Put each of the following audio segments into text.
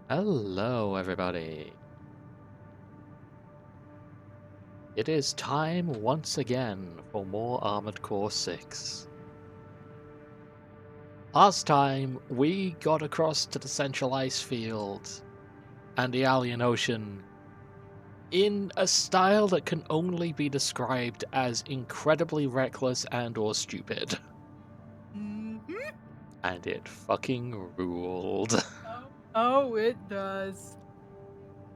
Hello, everybody. It is time once again for more Armored Core 6. Last time, we got across to the Central Ice Field and the Alien Ocean in a style that can only be described as incredibly reckless and or stupid. And it fucking ruled. Oh, it does.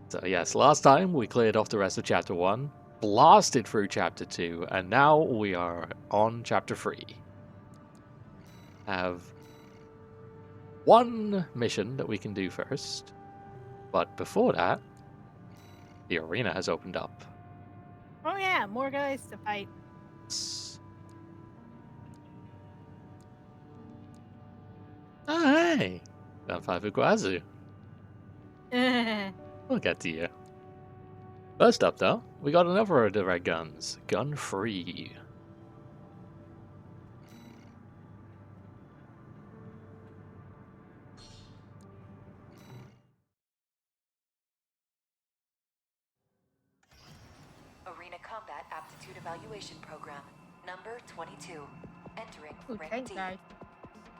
So yes, last time we cleared off the rest of Chapter 1, blasted through Chapter 2, and now we are on Chapter 3. Have one mission that we can do first, but before that, the arena has opened up. Oh yeah, more guys to fight. Oh, hey! Gun 5 Iguazu. We'll get to you. First up, though, we got another of the red guns. Gun 3. Arena Combat Aptitude Evaluation Program, number 22. Entering Ooh, rank tank D. guy.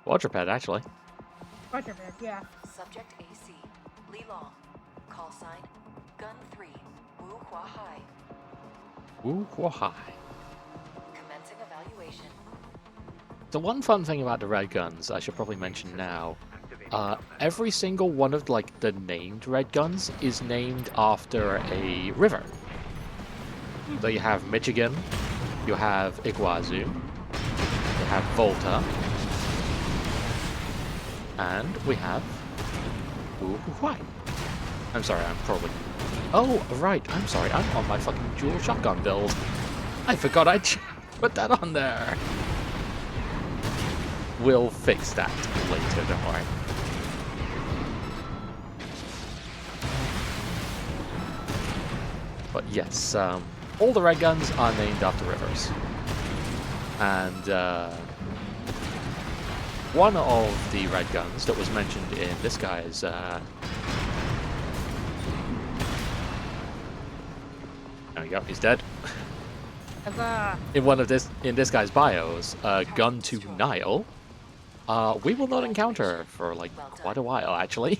Quadruped, actually. Quadruped, yeah. Subject AC, Li Long. Call sign, Gun 3, Wu Hua Hai. Wu Hua Hai. Commencing evaluation. The one fun thing about the red guns, I should probably mention now, every single one of the named red guns is named after a river. So you have Michigan, you have Iguazu, you have Volta, and we have Uruguay. I'm sorry, I'm probably... Oh, right, I'm sorry, I'm on my fucking dual shotgun build. I forgot I put that on there. We'll fix that later, don't worry. But yes, all the red guns are named after rivers. And one of the red guns that was mentioned in this guy's there we go, he's dead. In this guy's bios, Gun to Nile, we will not encounter for quite a while actually.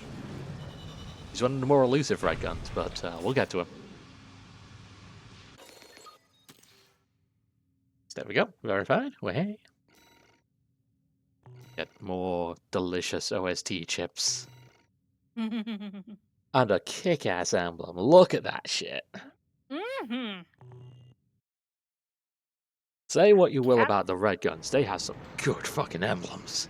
He's one of the more elusive red guns, but we'll get to him. There we go, verified. Well, hey. Get more delicious OST chips. And a kick-ass emblem. Look at that shit. Say what you will about the red guns, they have some good fucking emblems.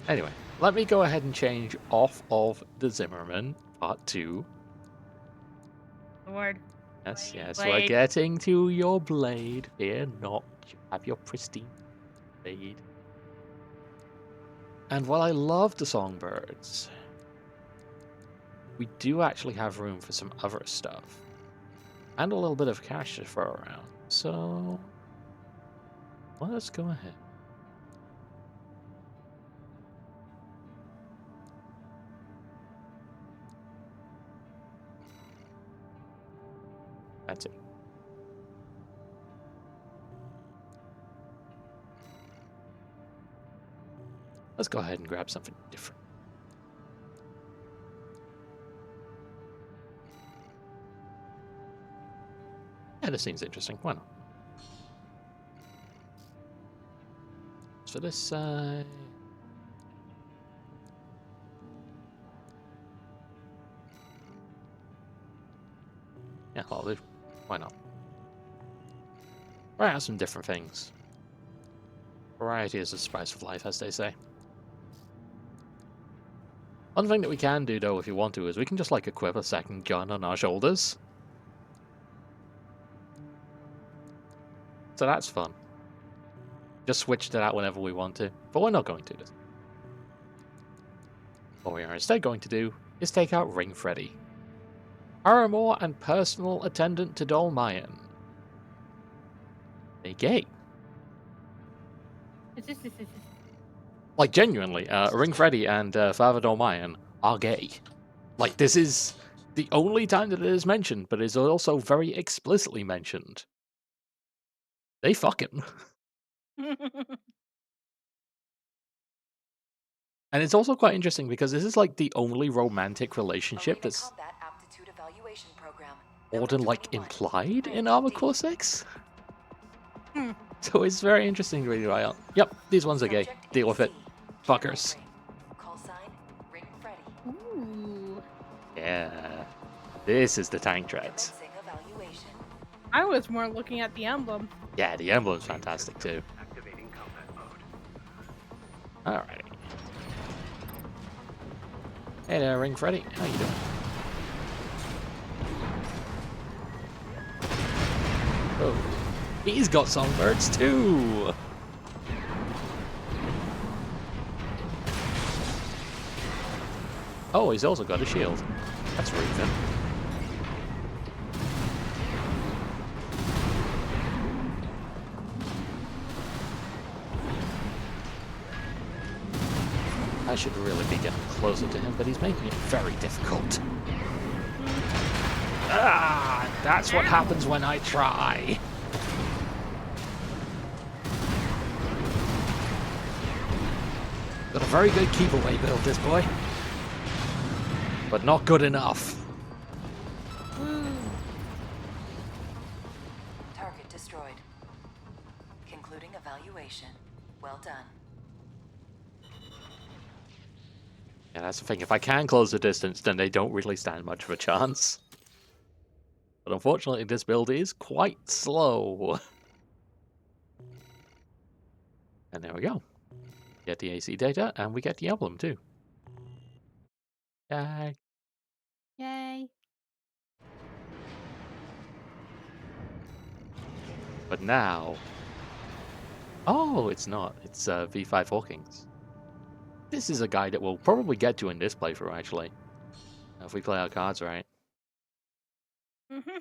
Anyway, let me go ahead and change off of the Zimmerman Part 2. Lord. Yes, yes, Blade. we're getting to your blade. Fear not, you have your pristine blade. And while I love the songbirds, we do actually have room for some other stuff. And a little bit of cash to throw around. So, let's go ahead. That's it. Let's go ahead and grab something different. Yeah, this seems interesting. Why not? So this side... yeah, I'll do. Why not? Try out some different things. Variety is the spice of life, as they say. One thing that we can do, though, if you want to, is we can just, equip a second gun on our shoulders. So that's fun. Just switch to that whenever we want to, but we're not going to this. What we are instead going to do is take out Ring Freddy. Armore and personal attendant to Dolmayan. They gay. Genuinely, Ring Freddy and Father Dolmayan are gay. Like, this is the only time that it is mentioned, but is also very explicitly mentioned. They fucking. And it's also quite interesting because this is like the only romantic relationship Arena that's Combat Aptitude Evaluation Program. more Number than like 21. implied in Rank Armor D. Core 6. Hmm. So it's very interesting to read about. Yep, these ones are gay. Subject Deal with it. AC. Fuckers. Ring. Call sign Ring Freddy. Ooh. Yeah. This is the tank treads. Commencing evaluation. I was more looking at the emblem. Yeah, the emblem's fantastic too. Activating combat mode. Alrighty. Hey there, Ring Freddy. How you doing? Oh, he's got songbirds too. Oh, he's also got a shield. That's rude then. I should really be getting closer to him, but he's making it very difficult. Ah, that's what happens when I try. Got a very good keep away build, this boy. But not good enough. Target destroyed. Concluding evaluation. Well done. Yeah, that's the thing. If I can close the distance, then they don't really stand much of a chance. But unfortunately, this build is quite slow. And there we go. Get the AC data, and we get the emblem too. Yay. Yay. But now... Oh, it's not. It's V5 Hawkins. This is a guy that we'll probably get to in this playthrough, actually. If we play our cards right. Mm-hmm.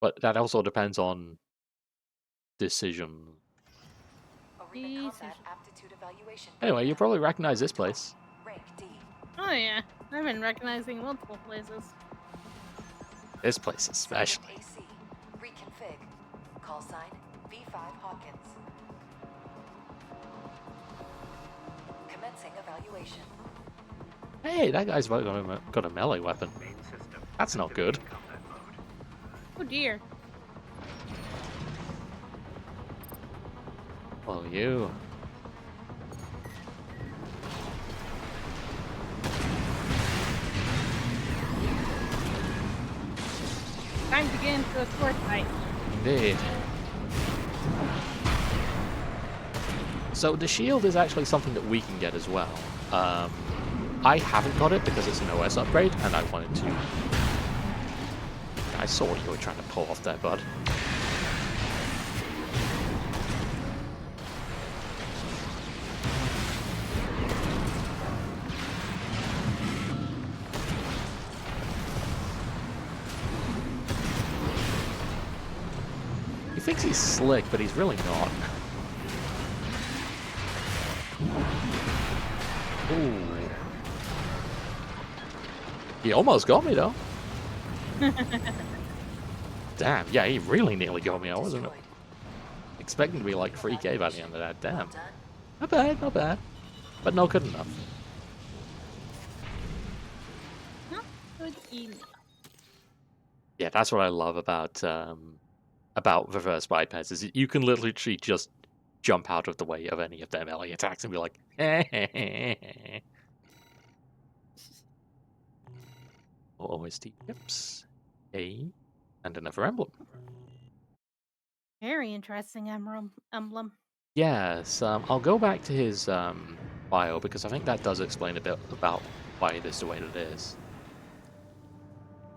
But that also depends on decision. Arena Decision. Combat Aptitude Evaluation. Anyway, you probably recognize this place. Rank D. Oh yeah, I've been recognizing multiple places. This place especially. Subject AC. Reconfig. Call sign V5 Hawkins. Commencing evaluation. Hey, that guy's got a melee weapon. Main system. That's not good. Activating combat mode. Oh dear. Well, you. Time to get into a sword fight. Indeed. So the shield is actually something that we can get as well. I haven't got it because it's an OS upgrade, and I wanted to. I saw what you were trying to pull off there, bud. He thinks he's slick, but he's really not. Ooh. He almost got me, though. Damn, yeah, he really nearly got me. I wasn't Destroyed. expecting to be like 3k by the end of that. Damn. Well done. Not bad, not bad. But not good enough. Not good enough. Yeah, that's what I love about reverse bypass is you can literally just jump out of the way of any of their melee attacks and be like, OST tips, A, and another emblem. Very interesting emblem. Yes, I'll go back to his bio because I think that does explain a bit about why it is the way that it is.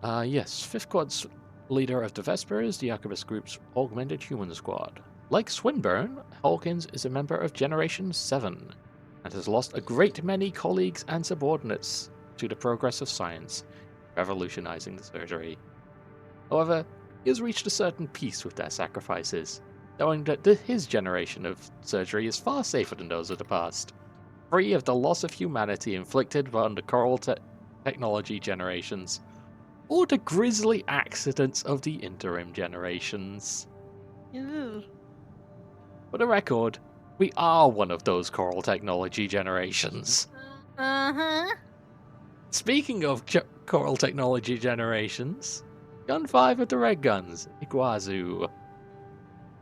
Yes, 5th Squad's leader of the Vespers, the Arquebus Group's augmented human squad. Like Swinburne, Hawkins is a member of Generation 7 and has lost a great many colleagues and subordinates to the progress of science, revolutionizing the surgery. However, he has reached a certain peace with their sacrifices, knowing that his generation of surgery is far safer than those of the past. free of the loss of humanity inflicted by the coral technology generations, or the grisly accidents of the interim generations. Ew. For the record, we are one of those coral technology generations. Uh-huh. Speaking of coral technology generations, Gun 5 of the Red Guns, Iguazu.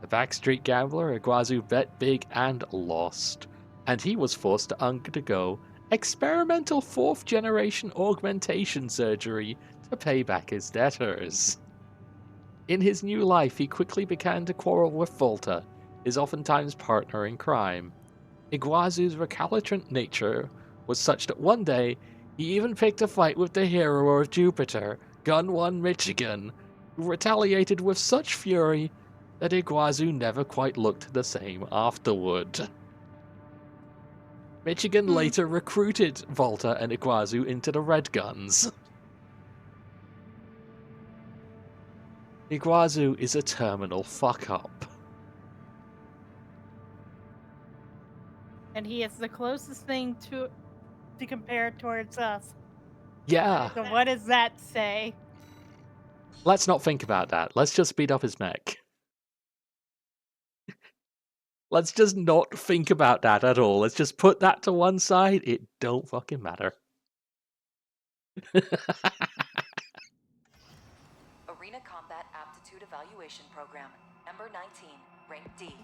The backstreet gambler, Iguazu bet big and lost, and he was forced to undergo experimental 4th generation augmentation surgery to pay back his debtors. In his new life, he quickly began to quarrel with Volta, his oftentimes partner in crime. Iguazu's recalcitrant nature was such that one day he even picked a fight with the hero of Jupiter, Gun 1 Michigan, who retaliated with such fury that Iguazu never quite looked the same afterward. Michigan later recruited Volta and Iguazu into the Red Guns. Iguazu is a terminal fuck-up. And he is the closest thing to compare towards us. Yeah, So what does that say? let's not think about that. Let's just speed up his neck. Let's just not think about that at all. Let's just put that to one side. It don't fucking matter. Arena Combat Aptitude Evaluation Program, number 19, rank D.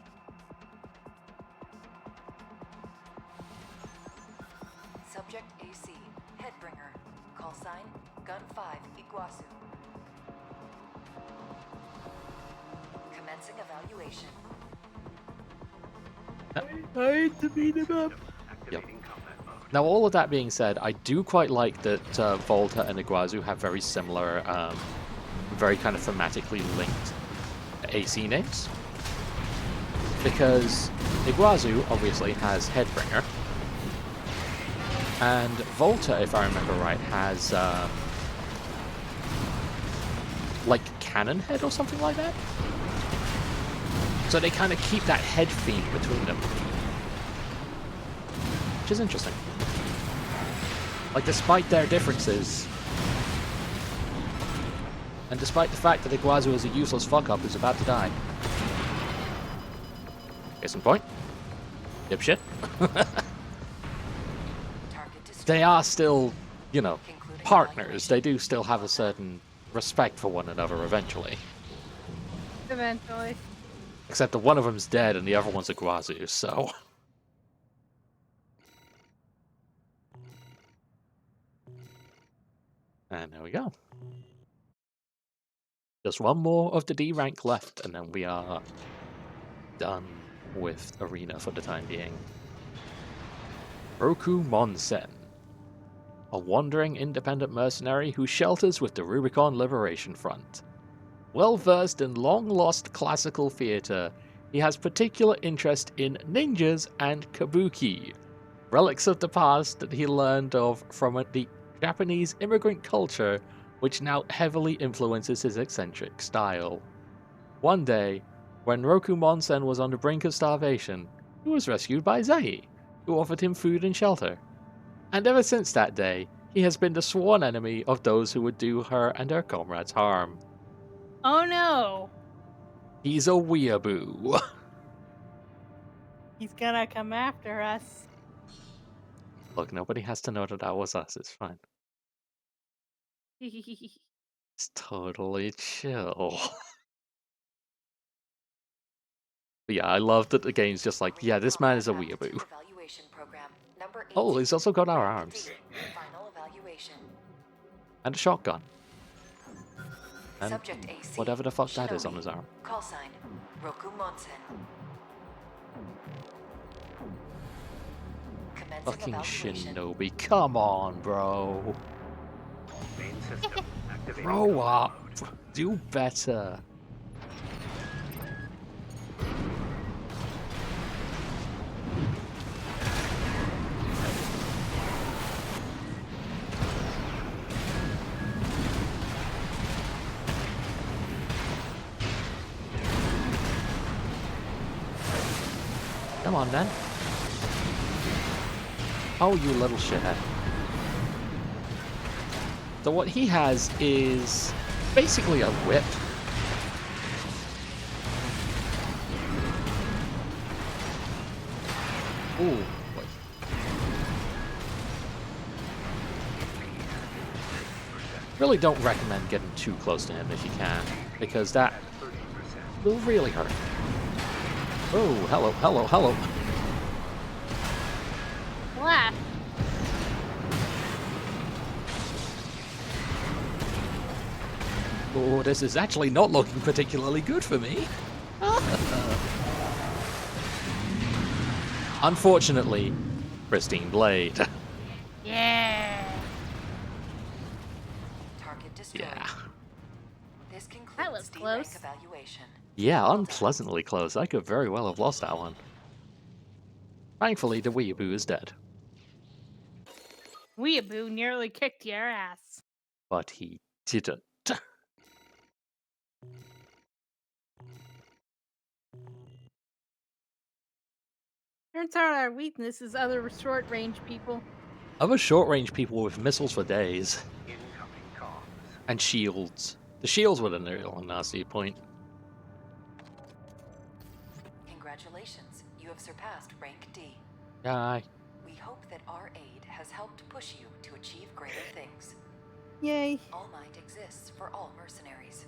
Subject AC, Headbringer. Call sign, Gun 5, Iguazu. Commencing evaluation. Activating combat mode. Now, all of that being said, I do quite like that Volta and Iguazu have very similar, very kind of thematically linked AC names. Because Iguazu obviously has Headbringer, and Volta, if I remember right, has like Cannon Head or something like that. So they kind of keep that head theme between them, which is interesting. Like, despite their differences, and despite the fact that Iguazu is a useless fuck-up who's about to die. Case in point. Dipshit. They are still, you know, partners. They do still have a certain respect for one another eventually. Eventually. Except that one of them's dead and the other one's Iguazu, so... And there we go. Just one more of the D rank left, and then we are done with Arena for the time being. Roku Monsen, a wandering independent mercenary who shelters with the Rubicon Liberation Front. Well versed in long-lost classical theater, he has particular interest in ninjas and kabuki, relics of the past that he learned of from the Japanese immigrant culture, which now heavily influences his eccentric style. One day, when Roku Monsen was on the brink of starvation, he was rescued by Zai, who offered him food and shelter. And ever since that day, he has been the sworn enemy of those who would do her and her comrades harm. Oh no! He's a weeaboo. He's gonna come after us. Look, nobody has to know that that was us, it's fine. It's totally chill. But yeah, I love that the game's just like, yeah, this man is a weeaboo. Oh, he's also got our arms. Final evaluation. And a shotgun. And Subject AC, whatever the fuck that is on Shinobi. his arm. Call sign, Roku Monsen. Commencing Fucking evaluation. Shinobi, come on, bro. Main system activating Grow combat up. mode. Do better. Come on, then. Oh, you little shithead. So what he has is basically a whip. Ooh, boy. Really don't recommend getting too close to him if you can, because that will really hurt. Oh, hello, hello, hello. Laugh. Oh, this is actually not looking particularly good for me. Unfortunately, pristine blade. Yeah. Target destroyed. Yeah. This concludes That was D rank close. evaluation. Yeah, Well done. unpleasantly close. I could very well have lost that one. Thankfully, the weeaboo is dead. Weeaboo nearly kicked your ass. But he didn't. Turns out our weakness is other short range people. Other short-range people with missiles for days. Incoming comms. And shields. The shields were the real nasty point. Congratulations, you have surpassed rank D. Aye. We hope that our aid has helped push you to achieve greater things. Yay. All Might exists for all mercenaries.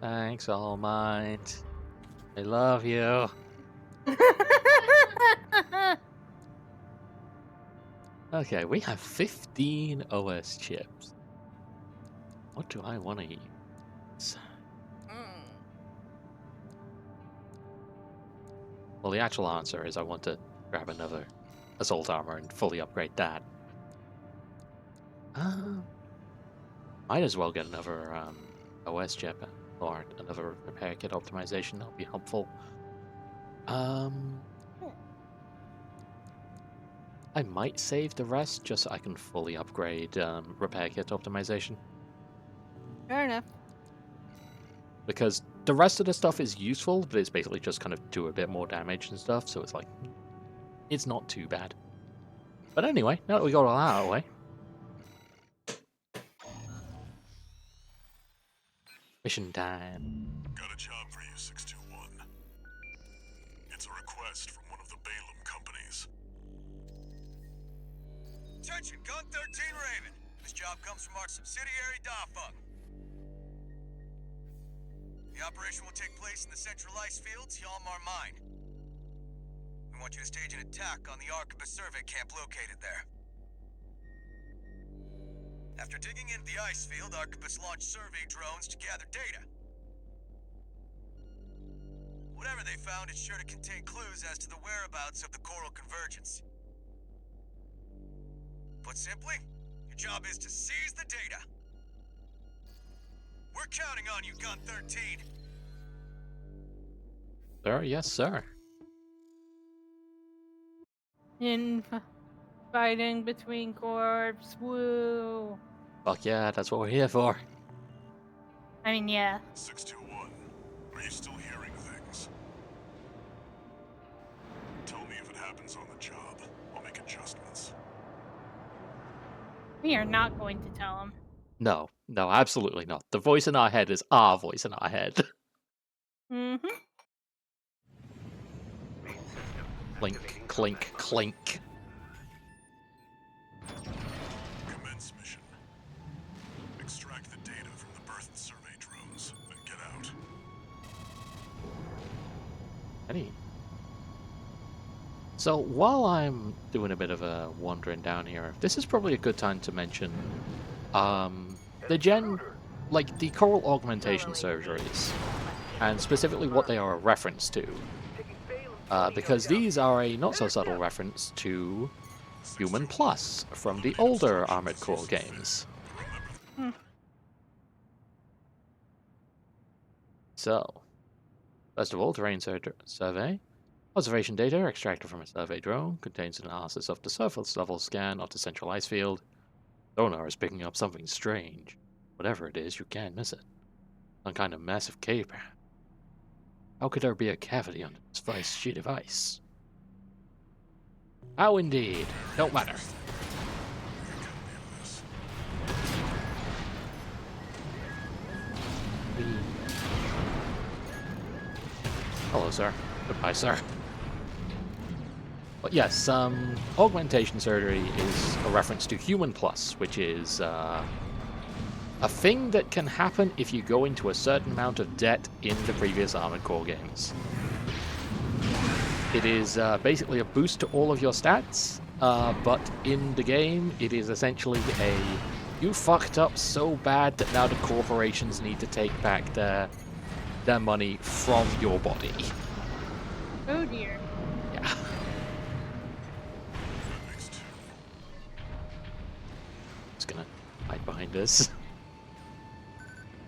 Thanks, All Might. I love you. Okay, we have 15 OS chips. What do I want to use? Well, the actual answer is I want to grab another assault armor and fully upgrade that. Might as well get another OS chip or another repair kit optimization. That'll be helpful. I might save the rest just so I can fully upgrade repair kit optimization. Fair enough. Because the rest of the stuff is useful, but it's basically just kind of do a bit more damage and stuff, so it's like, it's not too bad. But anyway, now that we got all that out of the way. Mission time. Got a job for you, 621. It's a request from one of the Balaam companies. Attention, Gun 13 Raven. This job comes from our subsidiary, Dafeng. The operation will take place in the central ice fields, Armore Mine. We want you to stage an attack on the Arquebus survey camp located there. After digging into the ice field, Arquebus launched survey drones to gather data. Whatever they found is sure to contain clues as to the whereabouts of the coral convergence. Put simply, your job is to seize the data. We're counting on you, Gun 13. Sir, yes, sir. Fighting between corps. Woo. Fuck yeah, that's what we're here for. I mean, yeah. 621, are you still hearing things? Tell me if it happens on the job. I'll make adjustments. We are not going to tell him. No, no, absolutely not. The voice in our head is our voice in our head. Mm-hmm. Main system. Clink, activating clink, combat mode. clink. Commence mission. Extract the data from the birth survey drones, then get out. Any. So while I'm doing a bit of a wandering down here, this is probably a good time to mention the the coral augmentation surgeries, and specifically what they are a reference to. Because these are a not so subtle reference to Human Plus from the older Armored Core games. So, first of all, terrain survey. Observation data extracted from a survey drone contains an analysis of the surface level scan of the central ice field. Sonar is picking up something strange. Whatever it is, you can't miss it. Some kind of massive cave. How could there be a cavity under this vast sheet of ice? How indeed. Don't matter. Hello, sir. Goodbye, sir. But yes, augmentation surgery is a reference to Human Plus, which is a thing that can happen if you go into a certain amount of debt in the previous Armored Core games. It is basically a boost to all of your stats, but in the game, it is essentially a you fucked up so bad that now the corporations need to take back their money from your body. Oh dear. Yeah. Just gonna hide behind this.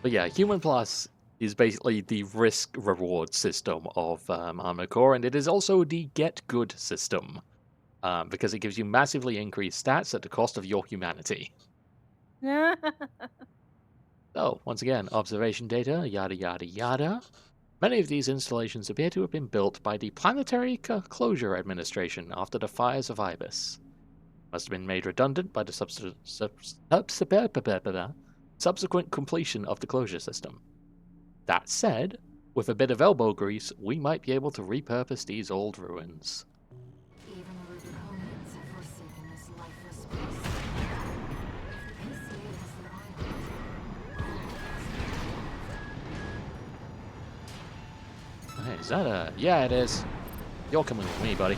But yeah, Human Plus is basically the risk-reward system of Armored Core, and it is also the get good system, because it gives you massively increased stats at the cost of your humanity. So, once again, observation data, yada yada yada. Many of these installations appear to have been built by the Planetary Closure Administration after the fires of Ibis. Must have been made redundant by the subsequent completion of the closure system. That said, with a bit of elbow grease, we might be able to repurpose these old ruins. Even the Rubiconians have forsaken this lifeless place. If the PCA has their eye on it, Hey, is that a... Yeah, it is. You're coming with me, buddy.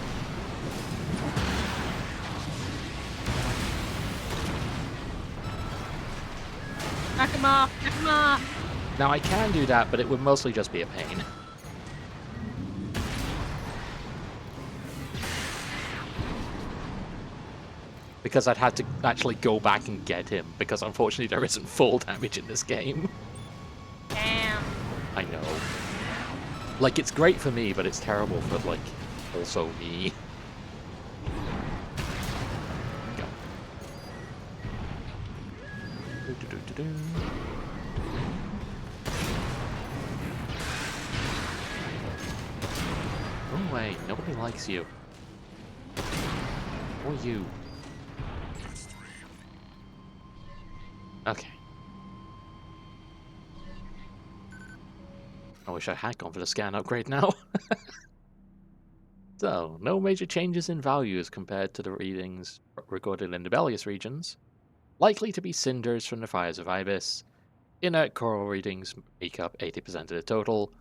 Knock him off! Knock him off! Now, I can do that, but it would mostly just be a pain. Because I'd have to actually go back and get him, because unfortunately there isn't full damage in this game. Damn. I know. Like, it's great for me, but it's terrible for, like, also me. Go. Do-do-do-do-do. Go away, nobody likes you. Or you. Okay. I wish I had gone for the scan upgrade now. So, no major changes in values compared to the readings recorded in the Bellius regions. Likely to be cinders from the fires of Ibis. Inert coral readings make up 80% of the total.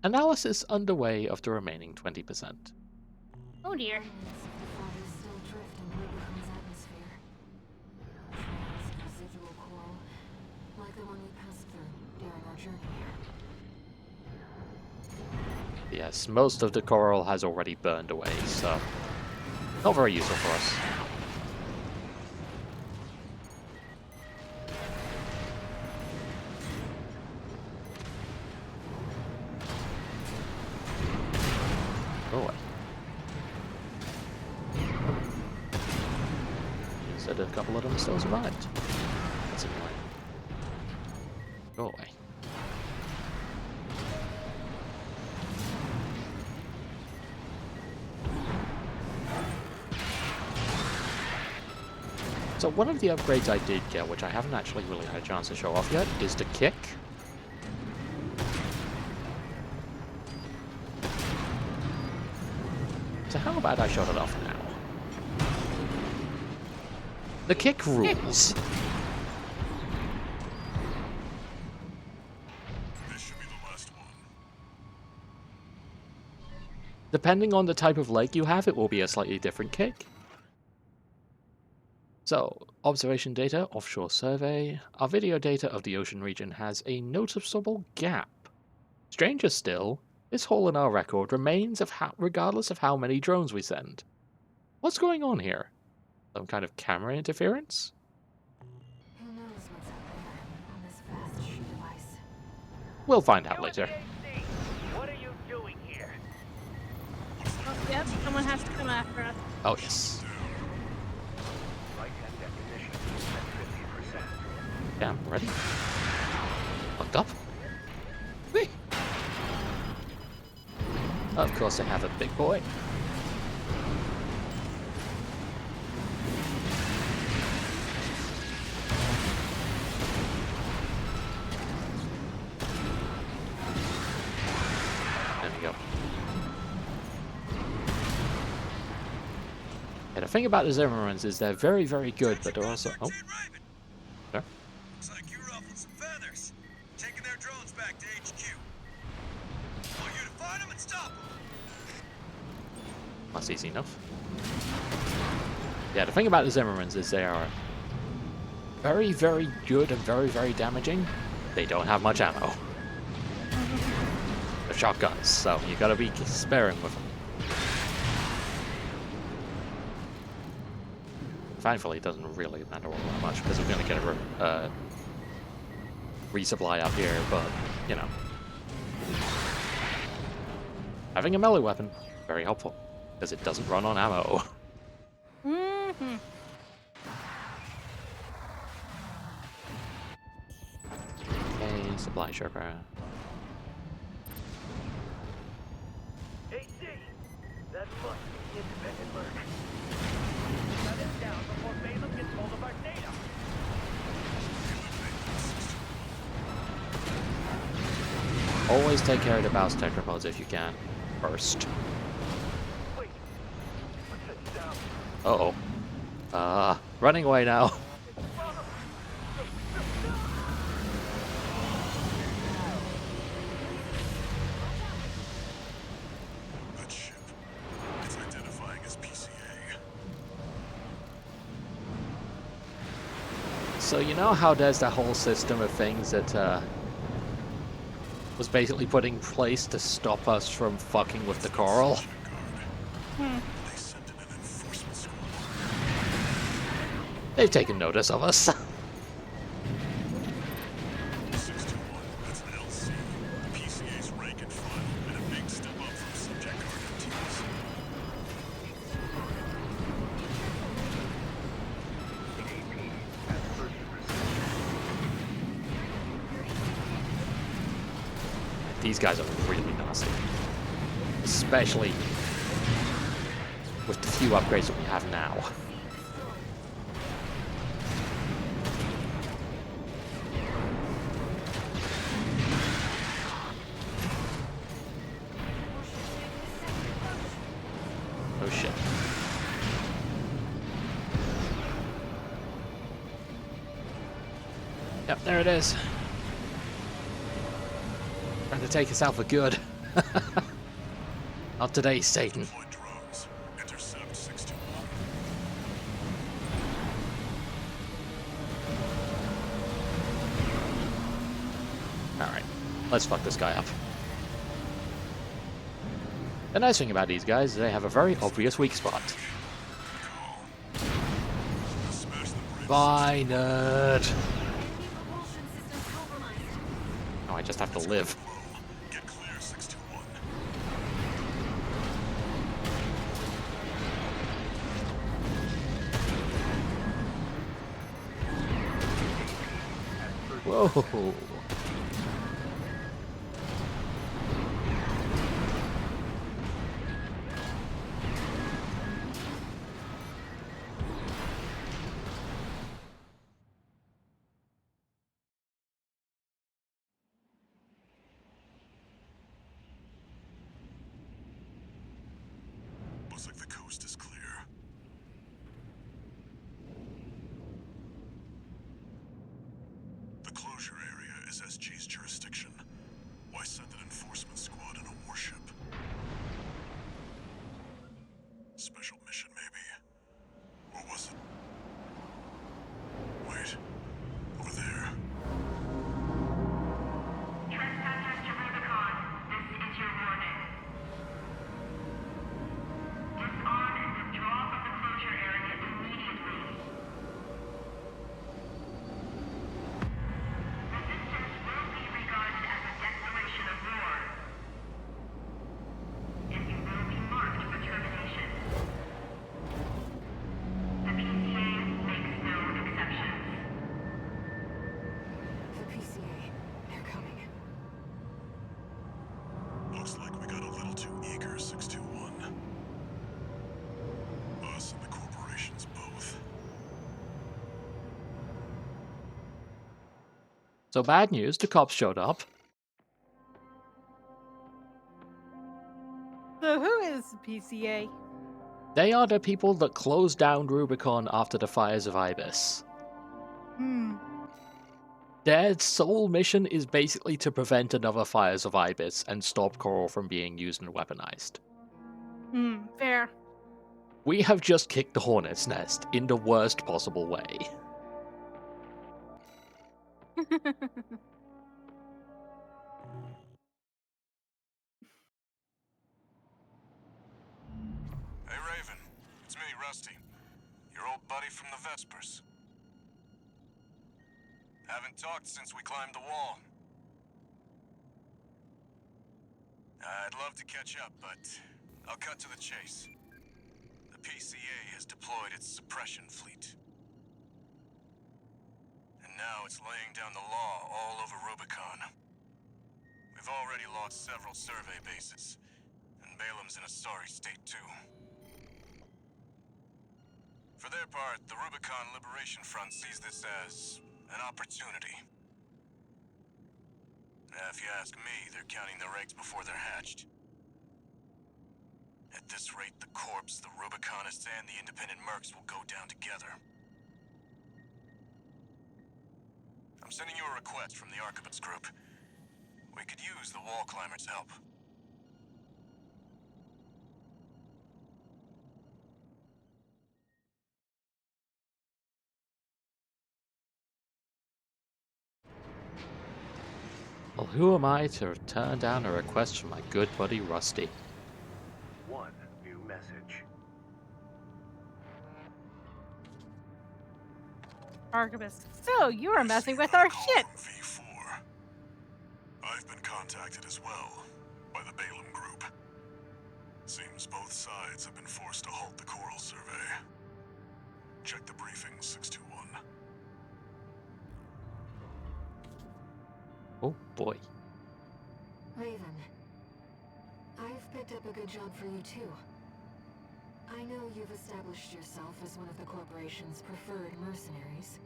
Analysis underway of the remaining 20%. Oh dear. remnants of the fires still drift in Rubicon's atmosphere. Trails of residual coral, like the one we passed through during our journey here. Yes, most of the coral has already burned away, so not very useful for us. Go away. Instead, a couple of them still survived. That's annoying. Go away. So one of the upgrades I did get, which I haven't actually really had a chance to show off yet, is the kick. So how about I show it off now? The kick rules. This should be the last one. Depending on the type of leg you have, it will be a slightly different kick. So, observation data, offshore survey. Our video data of the ocean region has a noticeable gap. Stranger still, this hole in our record remains regardless of how many drones we send. What's going on here? Some kind of camera interference? Who knows what's out there on this vast sheet of ice? We'll find out later. What are you doing here? Oh, yep, someone has to come after us. Oh yes. Light and definition at 50%. Cam, ready? Looked up. Whee! Of course I have a big boy. thing about the Zimmermans is they're very, very good, but they're also... Oh, Raven. there. Looks like you ruffled some feathers. Taking their drones back to HQ. Want you to find them and stop them. That's easy enough. Yeah, the thing about the Zimmermans is they are very, very good and very, very damaging. They don't have much ammo. They're shotguns, so you gotta be sparing with them. Thankfully, it doesn't really matter all that much because we're gonna get a resupply up here, but you know, having a melee weapon very helpful because it doesn't run on ammo. Mm-hmm. Okay, supply shipper. AC! That must be independent work. Shut it down before Balaam gets hold of our data. Always take care of the Baus tetrapods if you can first. Wait. What's that sound? Uh-oh. Running away now. That ship. It's identifying as PCA. So you know how there's that whole system of things that was basically put in place to stop us from fucking with the coral? Hmm. They sent in an enforcement squad. They've taken notice of us. 621, that's an LC. The PCA's rank and file, and a big step up from subject RMTs. These guys are really nasty. Especially with the few upgrades that we have now. Oh shit. Yep, there it is. Trying to take us out for good. Not today, Satan. Deploy drones. Intercept 621. Alright, let's fuck this guy up. The nice thing about these guys is they have a very obvious weak spot. Smash the bridge. Bye, nerd. Propulsion systems compromised. Oh, I just have to live. Get clear, 621. Whoa. Looks like the coast is clear. The closure area is SG's jurisdiction. Why send an enforcement squad in a warship? Special mission, maybe? Or was it? Wait. Over there. Trespassers to Rubicon, this is your warning. Disarm and withdraw from the closure area immediately. Resistance will be regarded as a declaration of war. And you will be marked for termination. The PCA makes no exceptions. The PCA. They're coming. Looks like we got a little too eager, 621. Us and the corporations both. So bad news, the cops showed up. So who is the PCA? They are the people that closed down Rubicon after the fires of Ibis. Hmm. Their sole mission is basically to prevent another fires of Ibis and stop coral from being used and weaponized. Hmm. Fair. We have just kicked the hornet's nest in the worst possible way. Hey, Raven. It's me, Rusty. Your old buddy from the Vespers. Haven't talked since we climbed the wall. I'd love to catch up, but I'll cut to the chase. The PCA has deployed its suppression fleet. And now it's laying down the law all over Rubicon. We've already lost several survey bases, and Balam's in a sorry state too. For their part, the Rubicon Liberation Front sees this as an opportunity. If you ask me, they're counting their eggs before they're hatched. At this rate, the Corps, the Rubiconists, and the independent mercs will go down together. I'm sending you a request from the Archibald's group. We could use the wall climbers' help. Well, who am I to turn down a request from my good buddy Rusty? One new message. Archibus. So, you are messing with our shit! V4. I've been contacted as well by the Balaam group. Seems both sides have been forced to halt the coral survey. Check the briefing 621. Oh boy. Raven, I've picked up a good job for you too. I know you've established yourself as one of the corporation's preferred mercenaries,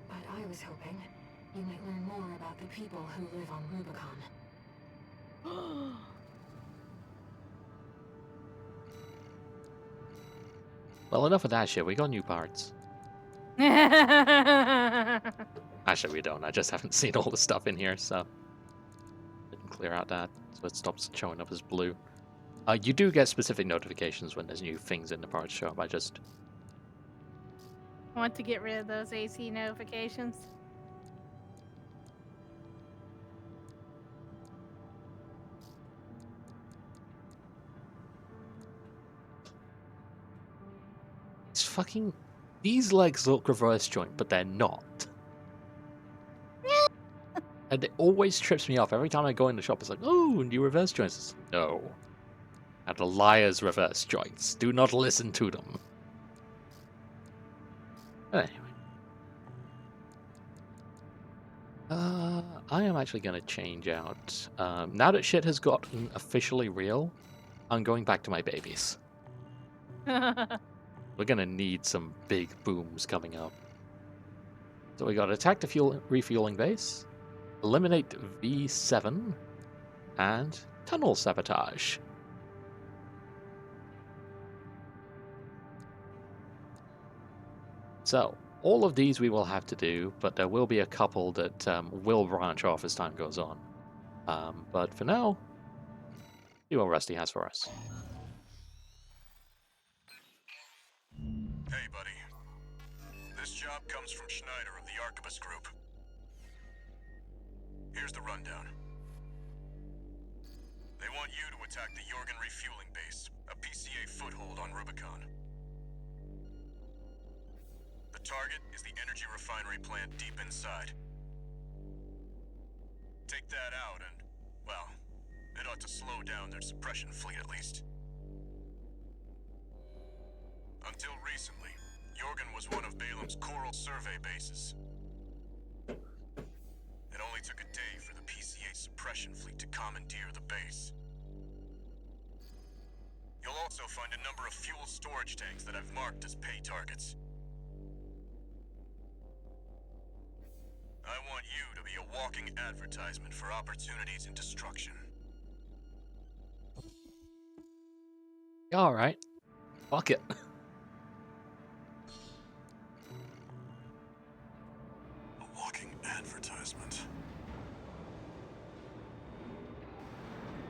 but I was hoping you might learn more about the people who live on Rubicon. Well, enough of that shit. We got new parts. Actually, we don't. I just haven't seen all the stuff in here, so didn't clear out that, so it stops showing up as blue. You do get specific notifications when there's new things in the parts show up. I just Want to get rid of those AC notifications? it's fucking these legs look reverse joint, but they're not. And it always trips me off every time I go in the shop. It's like, oh, new reverse joints. It's like, no. And the liar's reverse joints. Do not listen to them. Anyway. I am actually going to change out. Now that shit has gotten officially real, I'm going back to my babies. We're going to need some big booms coming up. So we got attack the fuel refueling base, eliminate V7, and tunnel sabotage. So, all of these we will have to do, but there will be a couple that will branch off as time goes on. But for now, see what Rusty has for us. Hey, buddy. This job comes from Schneider of the Archibus Group. Here's the rundown. They want you to attack the Jorgen refueling base, a PCA foothold on Rubicon. The target is the energy refinery plant deep inside. Take that out and, well, it ought to slow down their suppression fleet at least. Until recently, Jorgen was one of Balam's coral survey bases. It only took a day for the PCA suppression fleet to commandeer the base. You'll also find a number of fuel storage tanks that I've marked as pay targets. I want you to be a walking advertisement for opportunities in destruction. Alright. Fuck it. A walking advertisement.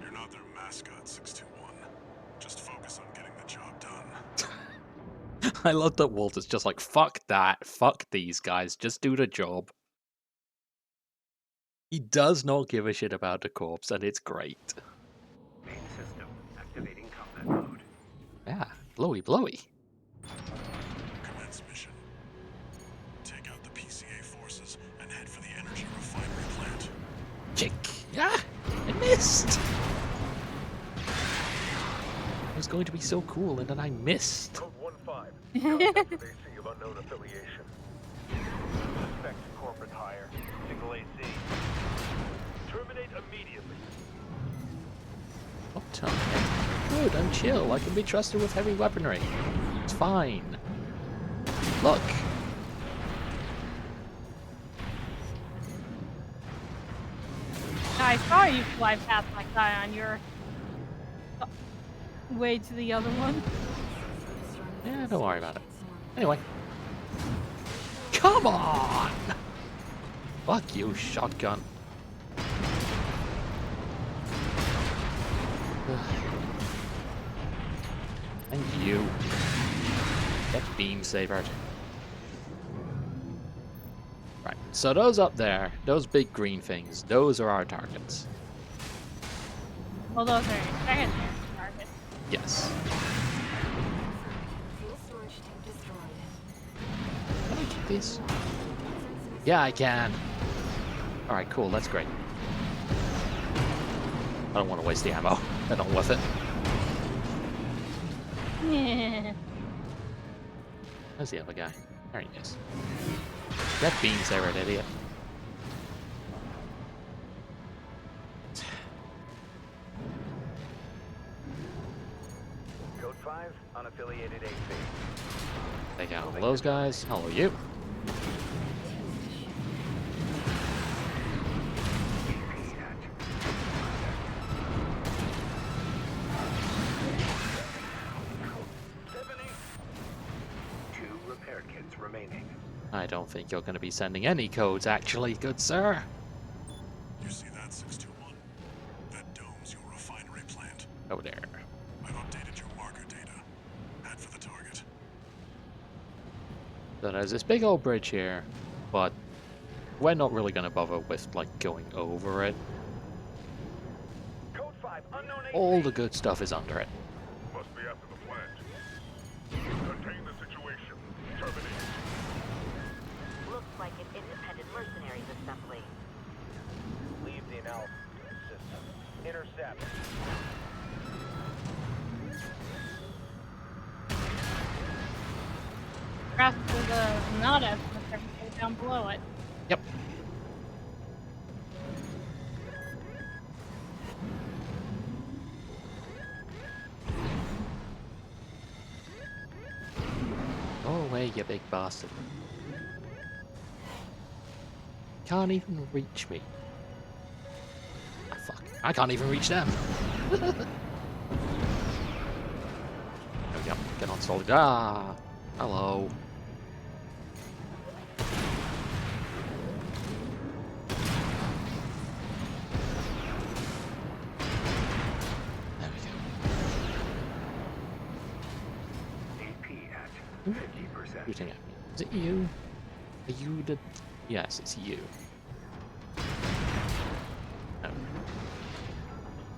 You're not their mascot, 621. Just focus on getting the job done. I love that Walter's just like, fuck that, fuck these guys, just do the job. He does not give a shit about the corpse, and it's great. Main system activating combat mode. Yeah, blowy blowy. Commence mission. Take out the PCA forces and head for the energy refinery plant. Chick. Yeah, I missed. It was going to be so cool, and then I missed. Code 1-5. Contact with AC of unknown affiliation. Suspect corporate hire. Single AC. Terminate immediately. Oh, time. Good, I'm chill. I can be trusted with heavy weaponry. It's fine. Look. I saw you fly past my guy on your way to the other one. Yeah, don't worry about it. Anyway. Come on! Fuck you, shotgun. And you. Get beam sabered. Right, so those up there, those big green things, those are our targets. Well, those are your secondary targets. Yes. Fuel storage tank destroyed. Can I keep these? Yeah, I can. Alright, cool, that's great. I don't want to waste the ammo. They're not worth it. Yeah. Where's the other guy? There he is. Get beam sabered, idiot. Code 5. Unaffiliated AC. Take out all those guys. Hello, you. Repair kits remaining. I don't think you're going to be sending any codes, actually, good sir. You see that, 621? That dome's your refinery plant. Over there. I've updated your marker data. Head for the target. So there's this big old bridge here, but we're not really going to bother with, like, going over it. Code 5. Unknown AC. All the good stuff is under it. Must be after the plant. Contain the situation. Terminate. Looks like an independent mercenaries assembly. Leave the analysis system. Intercept. Rest of the not estimates everything down below it. Yep. Go away, you big bastard. Can't even reach me. Ah, fuck. I can't even reach them. There we go. Get on solid. Ah! Hello. There we AP at 50%. go. Shooting at me. Is it you? Are you the... Yes, it's you. No.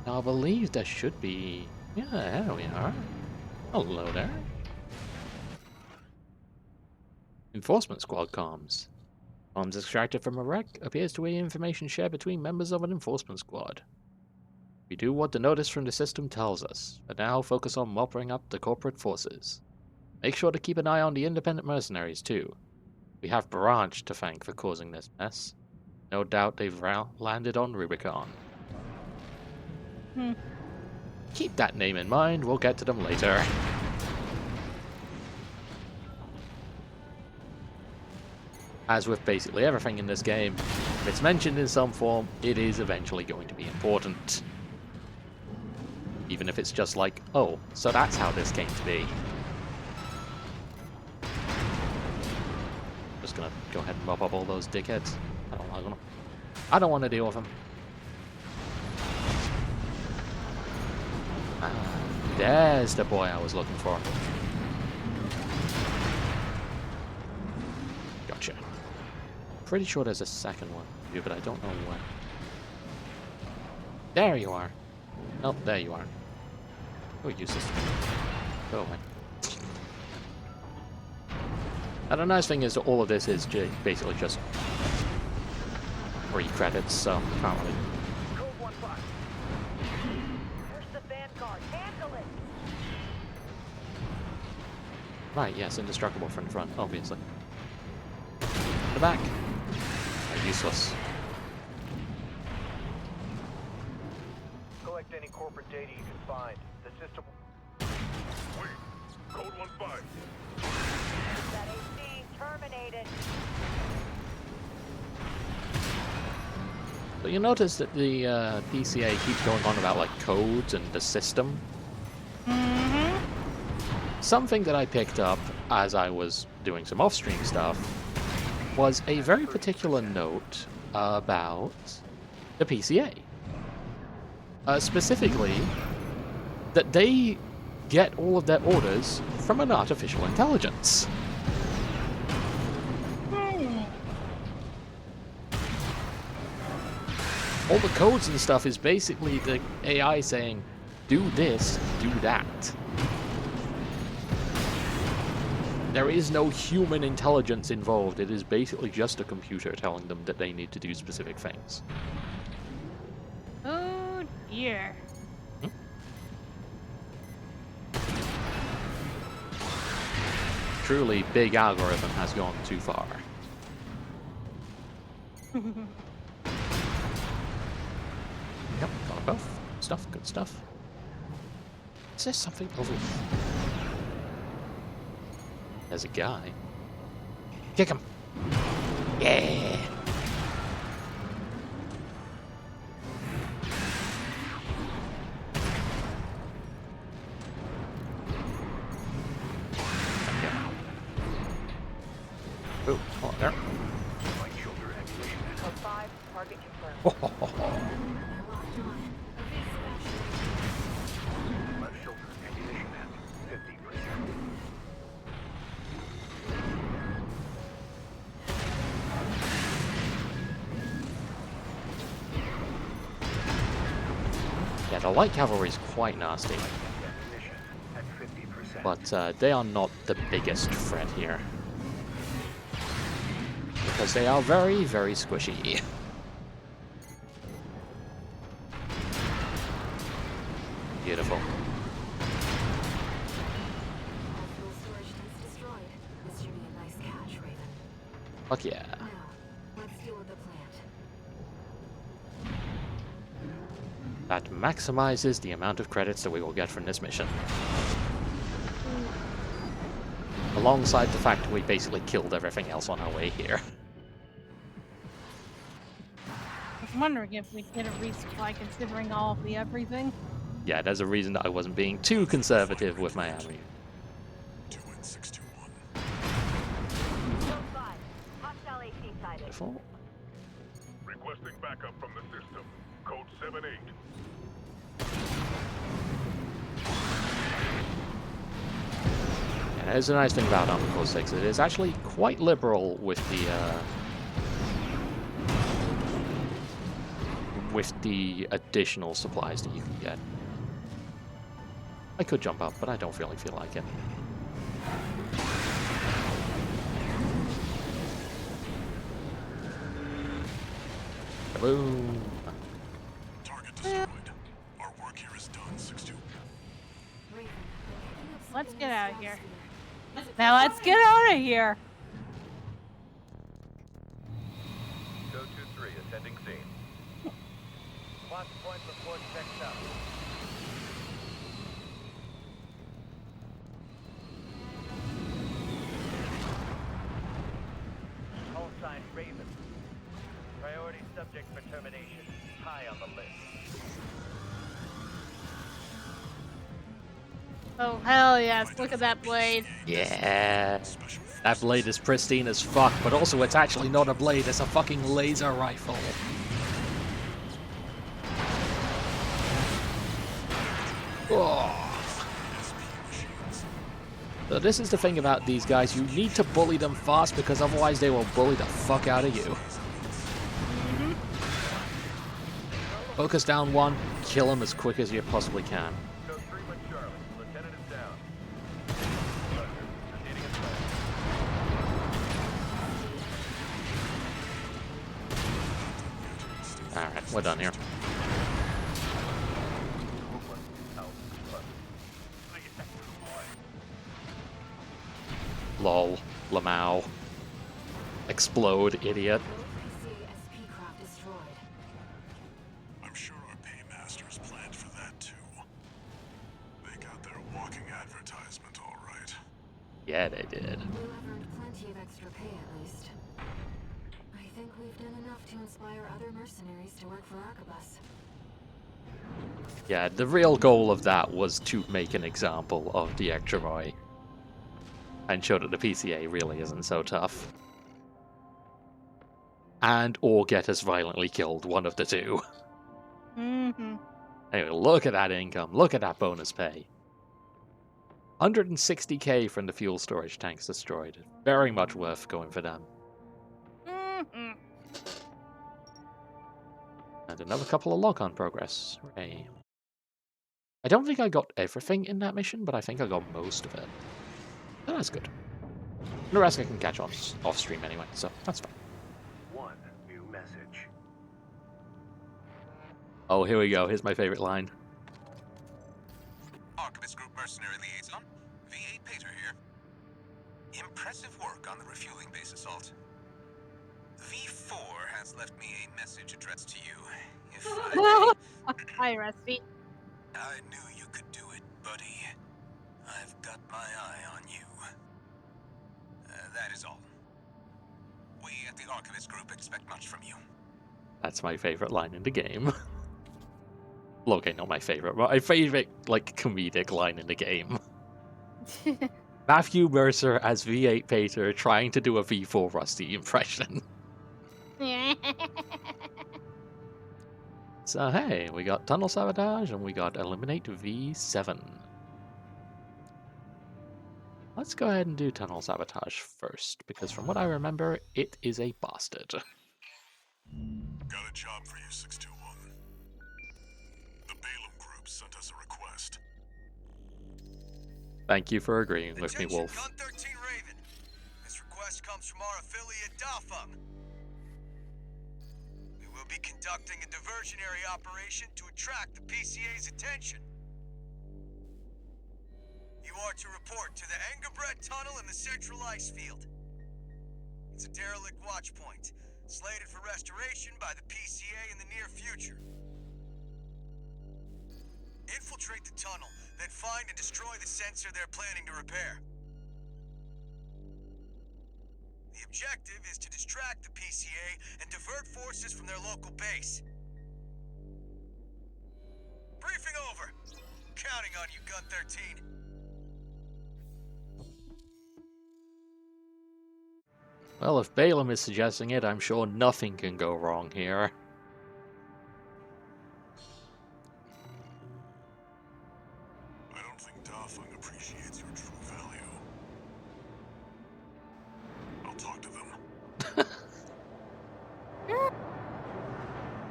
Now I believe there should be... Yeah, there we are. Hello there. Enforcement squad comms. Comms extracted from a wreck appears to be information shared between members of an enforcement squad. We do what the notice from the system tells us, but now focus on mopping up the corporate forces. Make sure to keep an eye on the independent mercenaries too. We have Branch to thank for causing this mess. No doubt they've landed on Rubicon. Keep that name in mind, we'll get to them later. As with basically everything in this game, if it's mentioned in some form, it is eventually going to be important. Even if it's just like, oh, so that's how this came to be. Just gonna go ahead and mop up all those dickheads. I don't want to deal with them. Ah, there's the boy I was looking for. Gotcha. Pretty sure there's a second one, but I don't know where. There you are. Oh, there you are. Oh, useless. Go away. And the nice thing is that all of this is basically just free credits, so can't really. Code 1-5. There's the Vanguard. Handle it. Right, yes, indestructible from the front, obviously. The back. Useless. Collect any corporate data you can find. The system. Wait. Code 1-5. That AC terminated. So you notice that the PCA keeps going on about like codes and the system. Mm-hmm. Something that I picked up as I was doing some off-stream stuff was a very particular note about the PCA. Specifically, that they get all of their orders from an artificial intelligence. All the codes and stuff is basically the AI saying, do this, do that. There is no human intelligence involved. It is basically just a computer telling them that they need to do specific things. Oh dear. Truly, big algorithm has gone too far. Yep, got both. Stuff, good stuff. Is there something over here? There's a guy. Kick him! Yeah! Oh, oh, there. Code 5. Target confirmed. Oh, oh, oh, oh. Left shoulder ammunition at 50%. Yeah, the light cavalry is quite nasty, Ammunition at 50%. but they are not the biggest threat here. Because they are very, very squishy. Beautiful. All fuel storage tanks destroyed. This should be a nice catch, Raven. Fuck yeah. Now, let's deal with the plant. That maximizes the amount of credits that we will get from this mission. Alongside the fact we basically killed everything else on our way here. I was wondering if we'd get a resupply considering all of the everything. Yeah, there's a reason that I wasn't being too conservative with my ammo. 21621. Code 5. Hostile AC sighted. Beautiful. Requesting backup from the system. Code 78. And there's a nice thing about Armor Core 6. It is actually quite liberal with the additional supplies that you can get. I could jump up, but I don't really feel like it. Boom. Target destroyed. Our work here is done, 6-2. Raven, Let's get out of here. Now let's get out of here. Code 2-3, attending scene. Watch point report checked out. Call sign Raven. Priority subject for termination. High on the list. Oh, hell yes. Look at that blade. Yeah. That blade is pristine as fuck, but also it's actually not a blade, it's a fucking laser rifle. Oh. So this is the thing about these guys, you need to bully them fast because otherwise they will bully the fuck out of you. Focus down one, kill him as quick as you possibly can. Code 3 with Charlie. Lieutenant is down. Roger. Proceeding as planned. Alright, we're done here. Lol. Lamau. Explode, idiot. PCA SP craft destroyed. I'm sure our paymasters planned for that too. They got their walking advertisement all right. Yeah, they did. We'll have earned plenty of extra pay at least. I think we've done enough to inspire other mercenaries to work for Arquebus. Yeah, the real goal of that was to make an example of the Ectromoy. And show that the PCA really isn't so tough. And or get us violently killed, one of the two. Mm-hmm. Anyway, look at that income, look at that bonus pay. 160k from the fuel storage tanks destroyed. Very much worth going for them. Mm-hmm. And another couple of lock-on progress. Hooray. I don't think I got everything in that mission, but I think I got most of it. So that's good. The rest I can catch on off stream anyway, so that's fine. One new message. Oh, here we go. Here's my favorite line. Arquebus Group Mercenary Liaison, V8 Pater here. Impressive work on the refueling base assault. V4 has left me a message addressed to you. If I Hi, Rusty. I knew you could do it, buddy. I've got my eye on you. That is all. We at the Arquebus Group expect much from you. That's my favorite line in the game. Well, okay, not my favorite, but my favorite, like, comedic line in the game. Matthew Mercer as V8 Pater trying to do a V4 Rusty impression. So, hey, we got Tunnel Sabotage and we got Eliminate V7. Let's go ahead and do Tunnel Sabotage first, because from what I remember, it is a bastard. Got a job for you, 621. The Balem Group sent us a request. Thank you for agreeing with me, Attention, Wolf. Gun 13 Raven. This request comes from our affiliate Dafeng. We will be conducting a diversionary operation to attract the PCA's attention. You are to report to the Engebret Tunnel in the Central Ice Field. It's a derelict watch point, slated for restoration by the PCA in the near future. Infiltrate the tunnel, then find and destroy the sensor they're planning to repair. The objective is to distract the PCA and divert forces from their local base. Briefing over. Counting on you, Gun 13. Well, if Balem is suggesting it, I'm sure nothing can go wrong here. I don't think Dafeng appreciates your true value. I'll talk to them.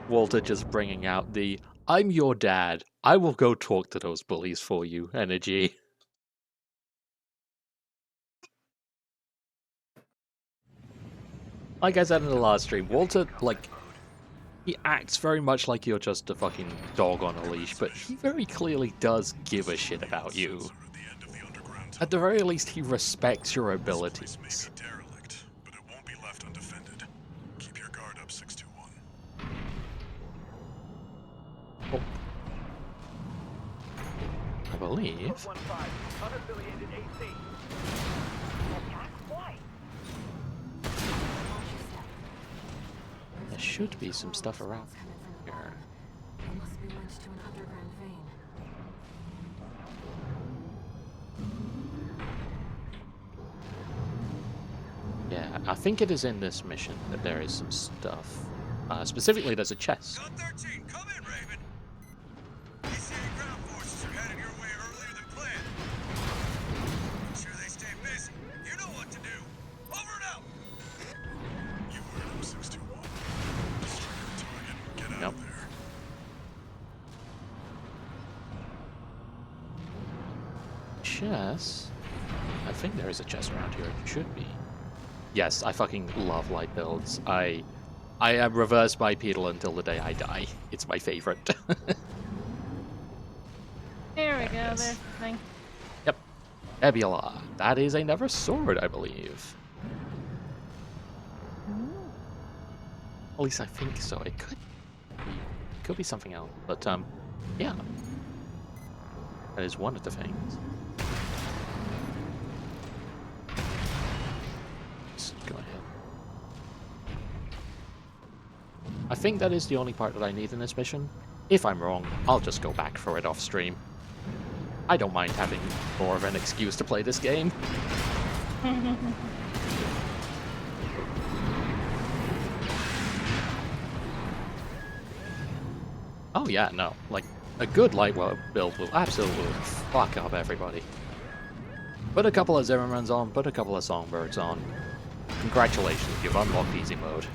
Walter just bringing out the "I'm your dad, I will go talk to those bullies for you" energy. Like I said in the last stream, Walter, like, he acts very much like you're just a fucking dog on a leash, but he very clearly does give a shit about you. At the end of the underground At the very least, he respects your abilities. tunnel may be derelict, but it won't be left undefended. Keep your guard up, 621. Oh. I believe Code 15, unaffiliated AC. Attack twice. there should be some stuff around here. It must be linked to an underground vein. I think it is in this mission that there is some stuff. Specifically, there's a chest. Gun 13, come in, Raven. ECA ground forces are headed your way earlier than planned. Make sure they stay busy. You know what to do. Over and out. You heard him, 621. Destroy the target. Get out Yep. of there. Chest? I think there is a chest around here. It should be. Yes, I fucking love light builds. I am reverse bipedal until the day I die. It's my favorite. There we go. Yes. There's the thing. Yep. Nebula. That is another sword, I believe. At least I think so. It could be something else. But yeah. That is one of the things. Let's go ahead. I think that is the only part that I need in this mission. If I'm wrong, I'll just go back for it off stream. I don't mind having more of an excuse to play this game. Oh yeah, no. Like, a good light build will absolutely fuck up everybody. Put a couple of Zimmermans on, put a couple of Songbirds on. Congratulations, you've unlocked easy mode.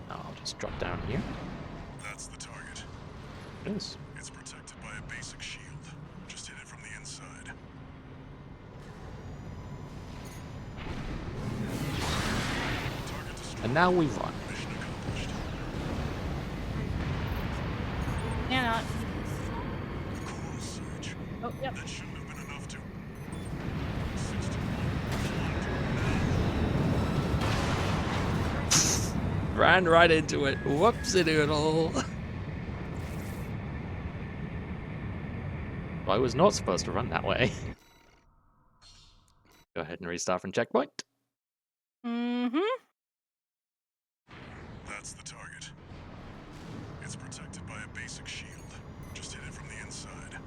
Now I'll just drop down here. That's the target. It is. It's protected by a basic shield. Just hit it from the inside. Target destroyed. And now we run. Mission accomplished. Yeah, not. Coral surge. Oh, yep. That shouldn't have been enough to... 61. Ran right into it. Whoopsie doodle. I was not supposed to run that way. Go ahead and restart from checkpoint. Mm-hmm. That's the target. It's protected by a basic shield. Just hit it from the inside.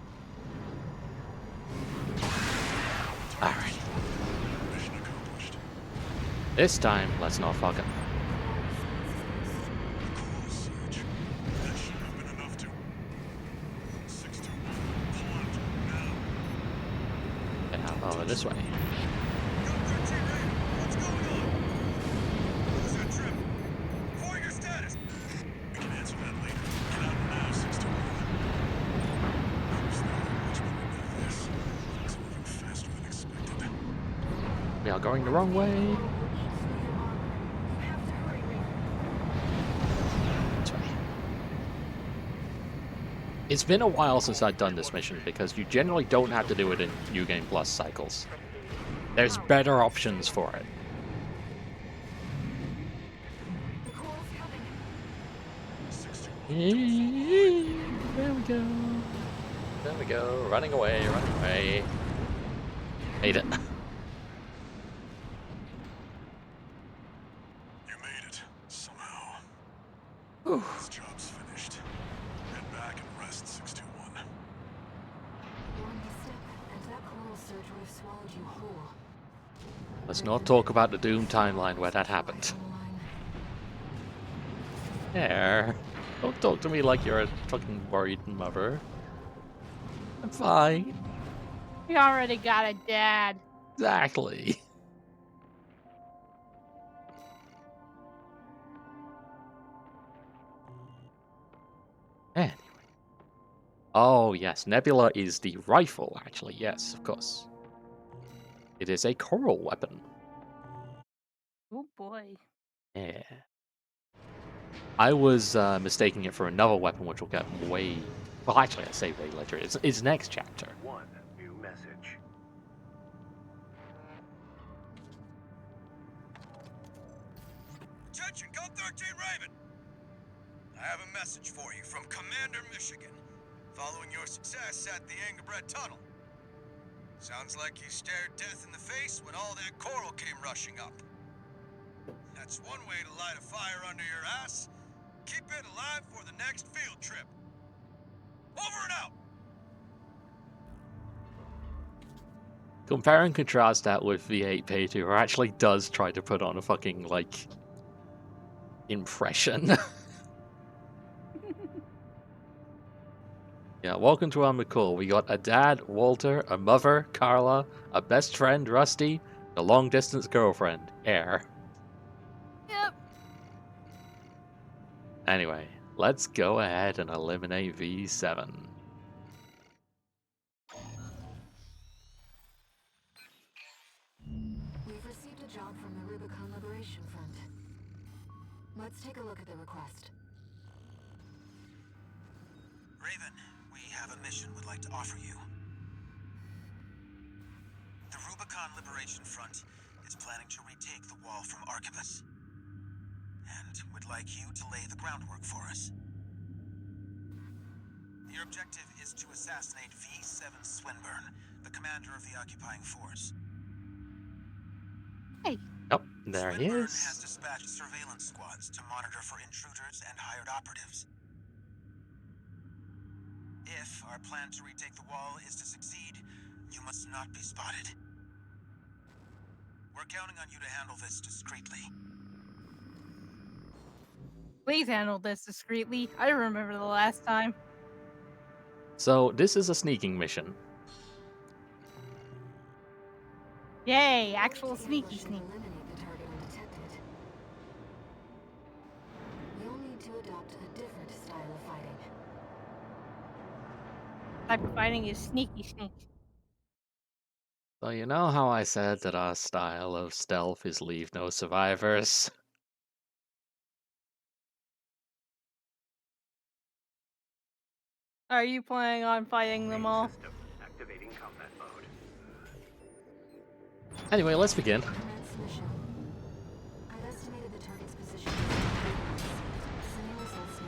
Alright. Mission accomplished. This time, let's not fuck up. Coral surge. That should have been enough to... 621. Pull out. Now. Get out over this way. Gun 13, Raven, what's going on? Who's that trip? Report your status. We can answer that later. Get out now, 621. Who's there? Which one would know this? Things are moving faster than expected. We are going the wrong way. This way. It's been a while since I've done this mission because you generally don't have to do it in New Game Plus cycles. There's better options for it. The coral's coming. 621. There we go. There we go. Running away, running away. Made it. You made it. Somehow. Whew. This job's finished. Head back and rest, 621. One misstep, and that coral surge would have swallowed you whole. Let's not talk about the Doom timeline where that happened. Line. There. Don't talk to me like you're a fucking worried mother. I'm fine. We already got a dad. Exactly. Anyway. Oh, yes. Nebula is the rifle, actually. Yes, of course. It is a coral weapon. Oh boy. Yeah. I was mistaking it for another weapon, which will get way... Well, actually, I say way later. It's next chapter. One new message. Attention, Gun 13 Raven! I have a message for you from Commander Michigan, following your success at the Angerbred Tunnel. Sounds like you stared death in the face when all that coral came rushing up. That's one way to light a fire under your ass. Keep it alive for the next field trip. Over and out! Compare and contrast that with V8 P2, who actually does try to put on a fucking, like, impression. Yeah, welcome to our McCall. We got a dad, Walter, a mother, Carla, a best friend, Rusty, a long-distance girlfriend, Air. Yep. Anyway, let's go ahead and eliminate V7. We've received a job from the Rubicon Liberation Front. Let's take a look at the request. Raven, we have a mission we'd like to offer you. The Rubicon Liberation Front is planning to retake the wall from Archibus, and would like you to lay the groundwork for us. Your objective is to assassinate V7 Swinburne, the commander of the occupying force. Oh, there he Swinburne has is. dispatched surveillance squads to monitor for intruders and hired operatives. If our plan to retake the wall is to succeed, you must not be spotted. We're counting on you to handle this discreetly. Please handle this discreetly. I remember the last time. So, this is a sneaking mission. Yay, actual To sneaky ambush and sneak. eliminate the target undetected. You'll need to adopt a different style of fighting. Type of fighting is sneaky sneak. So, you know how I said that our style of stealth is leave no survivors? Are you planning on fighting them all? System activating combat mode. Anyway, let's begin. Commence mission. I've estimated the target's position. Sending results now.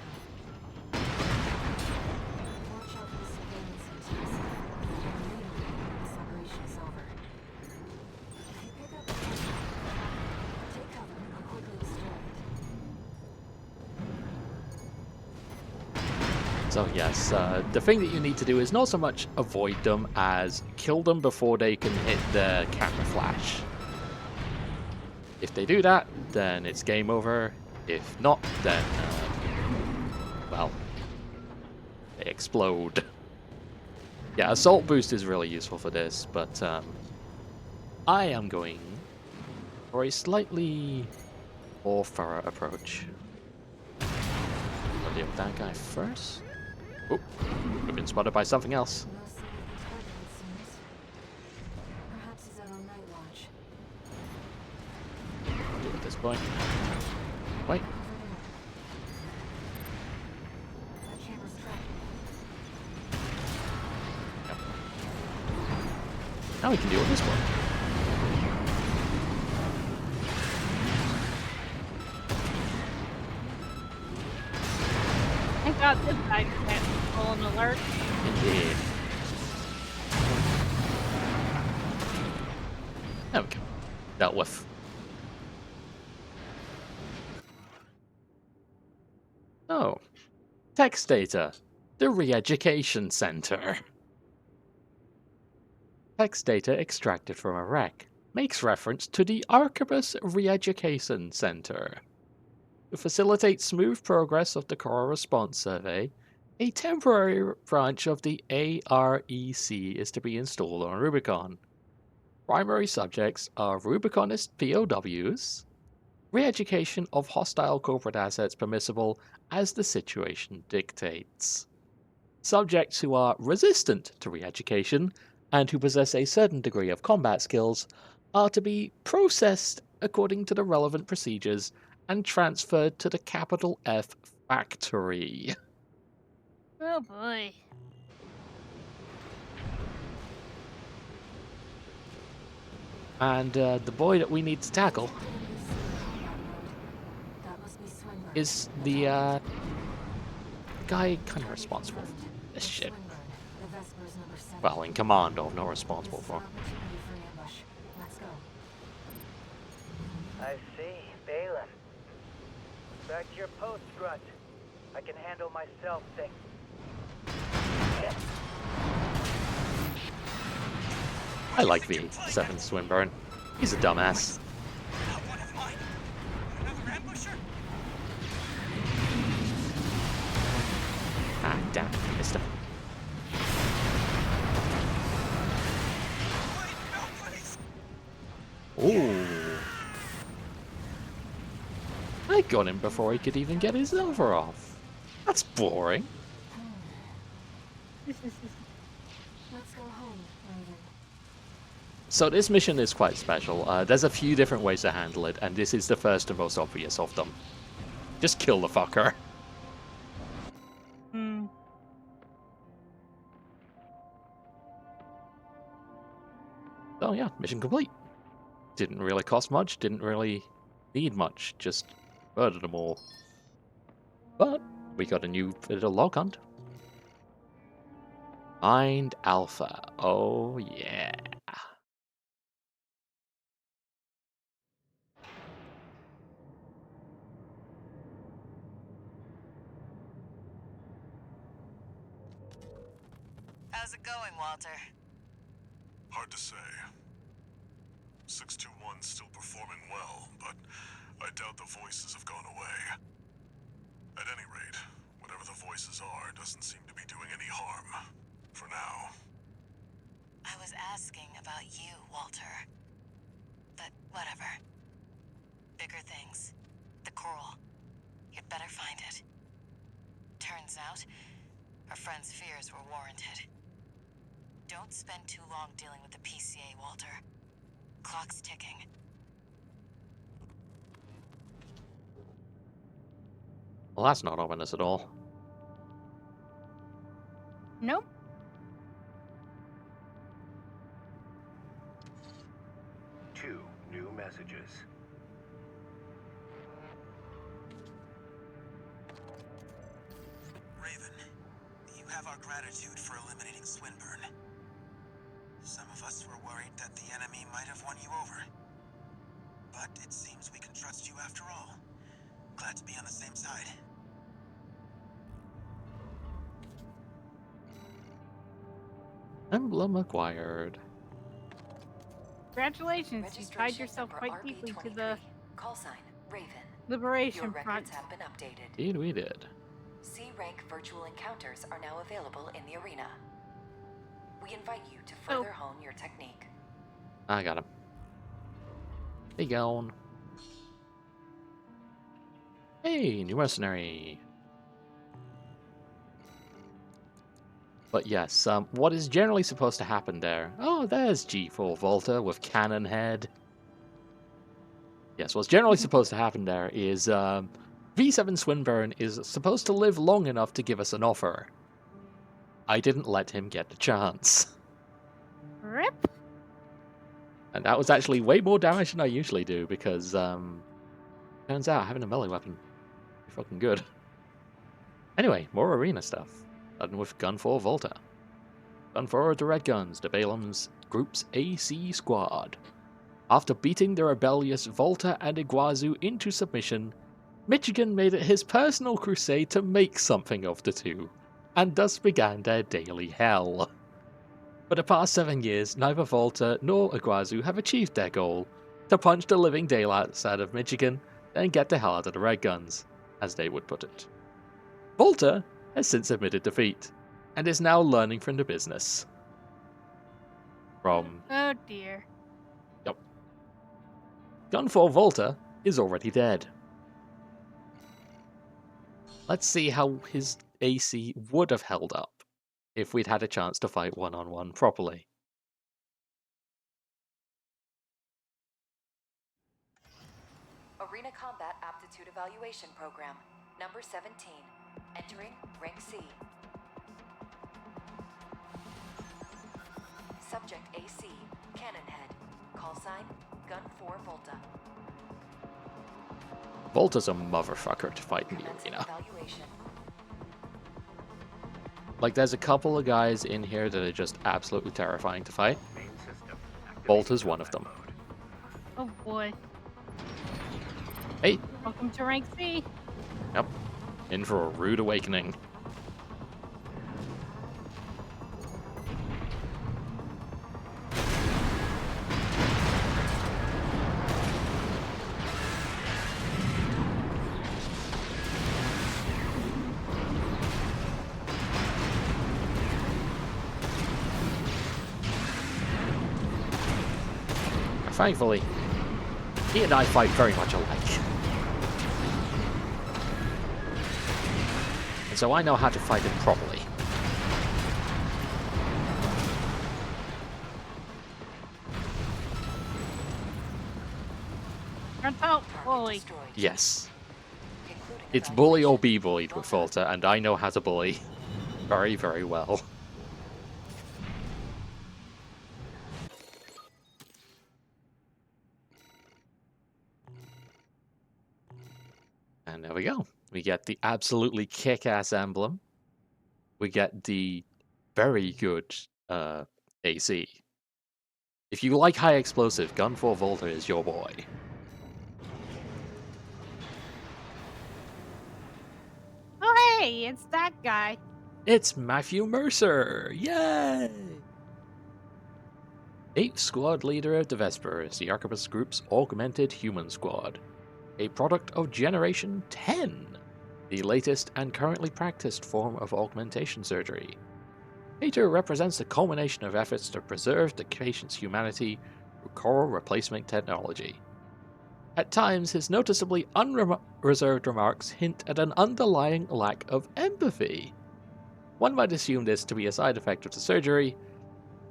Watch out for the surveillance systems. This operation is over. If you pick up the target, take cover or quickly destroy it. So yes, the thing that you need to do is not so much avoid them as kill them before they can hit the camera flash. If they do that, then it's game over. If not, then, well, they explode. Yeah, Assault Boost is really useful for this, but I am going for a slightly more thorough approach. I'll deal with that guy first. Oh, we've been spotted by something else. No sign of the target, it seems. Perhaps he's out on night watch. I'll do it at this point. Wait, Over there. That camera's tracking. now we can deal with this one. Thank God this guy can't control an alert. Indeed. There we go. Dealt with. Oh. Text data. The Re-Education Center. Text data extracted from a wreck makes reference to the Archibus Re-Education Center. To facilitate smooth progress of the Coral Response Survey, a temporary branch of the AREC is to be installed on Rubicon. Primary subjects are Rubiconist POWs, re-education of hostile corporate assets permissible as the situation dictates. Subjects who are resistant to re-education and who possess a certain degree of combat skills are to be processed according to the relevant procedures and transferred to the capital F factory. Oh boy. And the boy that we need to tackle That must be Swinburne. is the guy kind of responsible for this It's shit. Swinburne, the Vespers number 7. Well, in commando, not responsible This is for. an opportunity for an ambush. Let's go. I see. Balin. Back to your post, Grunt. I can handle myself, thing. I like V7 Swinburne. He's a dumbass. Not one of mine. Another ambusher? Ah, damn it, missed him. Wait, no, please. Ooh. I got him before he could even get his over off. That's boring. Let's go home, Raven. So this mission is quite special. There's a few different ways to handle it, and this is the first and most obvious of them. Just kill the fucker. Hmm. Oh yeah, mission complete. Didn't really cost much, didn't really need much, just murdered them all. But we got a new bit of log hunt. Find Alpha. Oh yeah. How's it going, Walter? Hard to say. 621's still performing well, but I doubt the voices have gone away. At any rate, whatever the voices are doesn't seem to be doing any harm. For now. I was asking about you, Walter. But whatever. Bigger things. The coral. You'd better find it. Turns out, our friend's fears were warranted. Don't spend too long dealing with the PCA, Walter. Clock's ticking. Well, that's not ominous at all. Nope. Two new messages. Raven, you have our gratitude for eliminating Swinburne. Some of us were worried that the enemy might have won you over. But it seems we can trust you after all. Glad to be on the same side. Emblem acquired. Congratulations, you tied yourself number quite deeply to the RB23. Call sign, Raven. Your Liberation Front. records have been updated. Indeed we did. C-rank virtual encounters are now available in the arena. We invite you to further hone your technique. I got him. Be gone. Hey, new mercenary. But yes, what is generally supposed to happen there? Oh, there's G4 Volta with cannon head. Yes, what's generally supposed to happen there is V7 Swinburne is supposed to live long enough to give us an offer. I didn't let him get the chance. Rip. And that was actually way more damage than I usually do because, turns out having a melee weapon is fucking good. Anyway, more arena stuff. Starting with Gun 4 Volta. Gun 4 the Red Guns, the Balem's group's AC squad. After beating the rebellious Volta and Iguazu into submission, Michigan made it his personal crusade to make something of the two, and thus began their daily hell. For the past 7 years, neither Volta nor Iguazu have achieved their goal, to punch the living daylights out of Michigan, then get the hell out of the Red Guns, as they would put it. Volta has since admitted defeat, and is now learning from the business. From... Oh dear. Yep. Gun 4 Volta is already dead. Let's see how his AC would have held up if we'd had a chance to fight one-on-one properly. Arena Combat Aptitude Evaluation Program, number 17. Entering Rank C. Subject AC, Cannon Head. Call sign, Gun 4 Volta. Volta's a motherfucker to fight in the Commencing arena. evaluation. Like, there's a couple of guys in here that are just absolutely terrifying to fight. Main system. Volta's one of them. Oh boy. Hey, Welcome to Rank C. yep, in for a rude awakening. thankfully, he and I fight very much alike. And so I know how to fight him properly. Catapult bully. Yes. It's bully or be bullied with Falter, and I know how to bully very, very well. And there we go. We get the absolutely kick-ass emblem. We get the very good AC. If you like high explosive, Gun 4 Volta is your boy. Oh, hey, it's that guy. It's Matthew Mercer! Yay! 8th Squad Leader of the Vespers, the Arquebus Group's Augmented Human Squad. A product of Generation 10, the latest and currently practiced form of augmentation surgery. Peter represents the culmination of efforts to preserve the patient's humanity through coral replacement technology. At times, his noticeably unreserved remarks hint at an underlying lack of empathy. One might assume this to be a side effect of the surgery,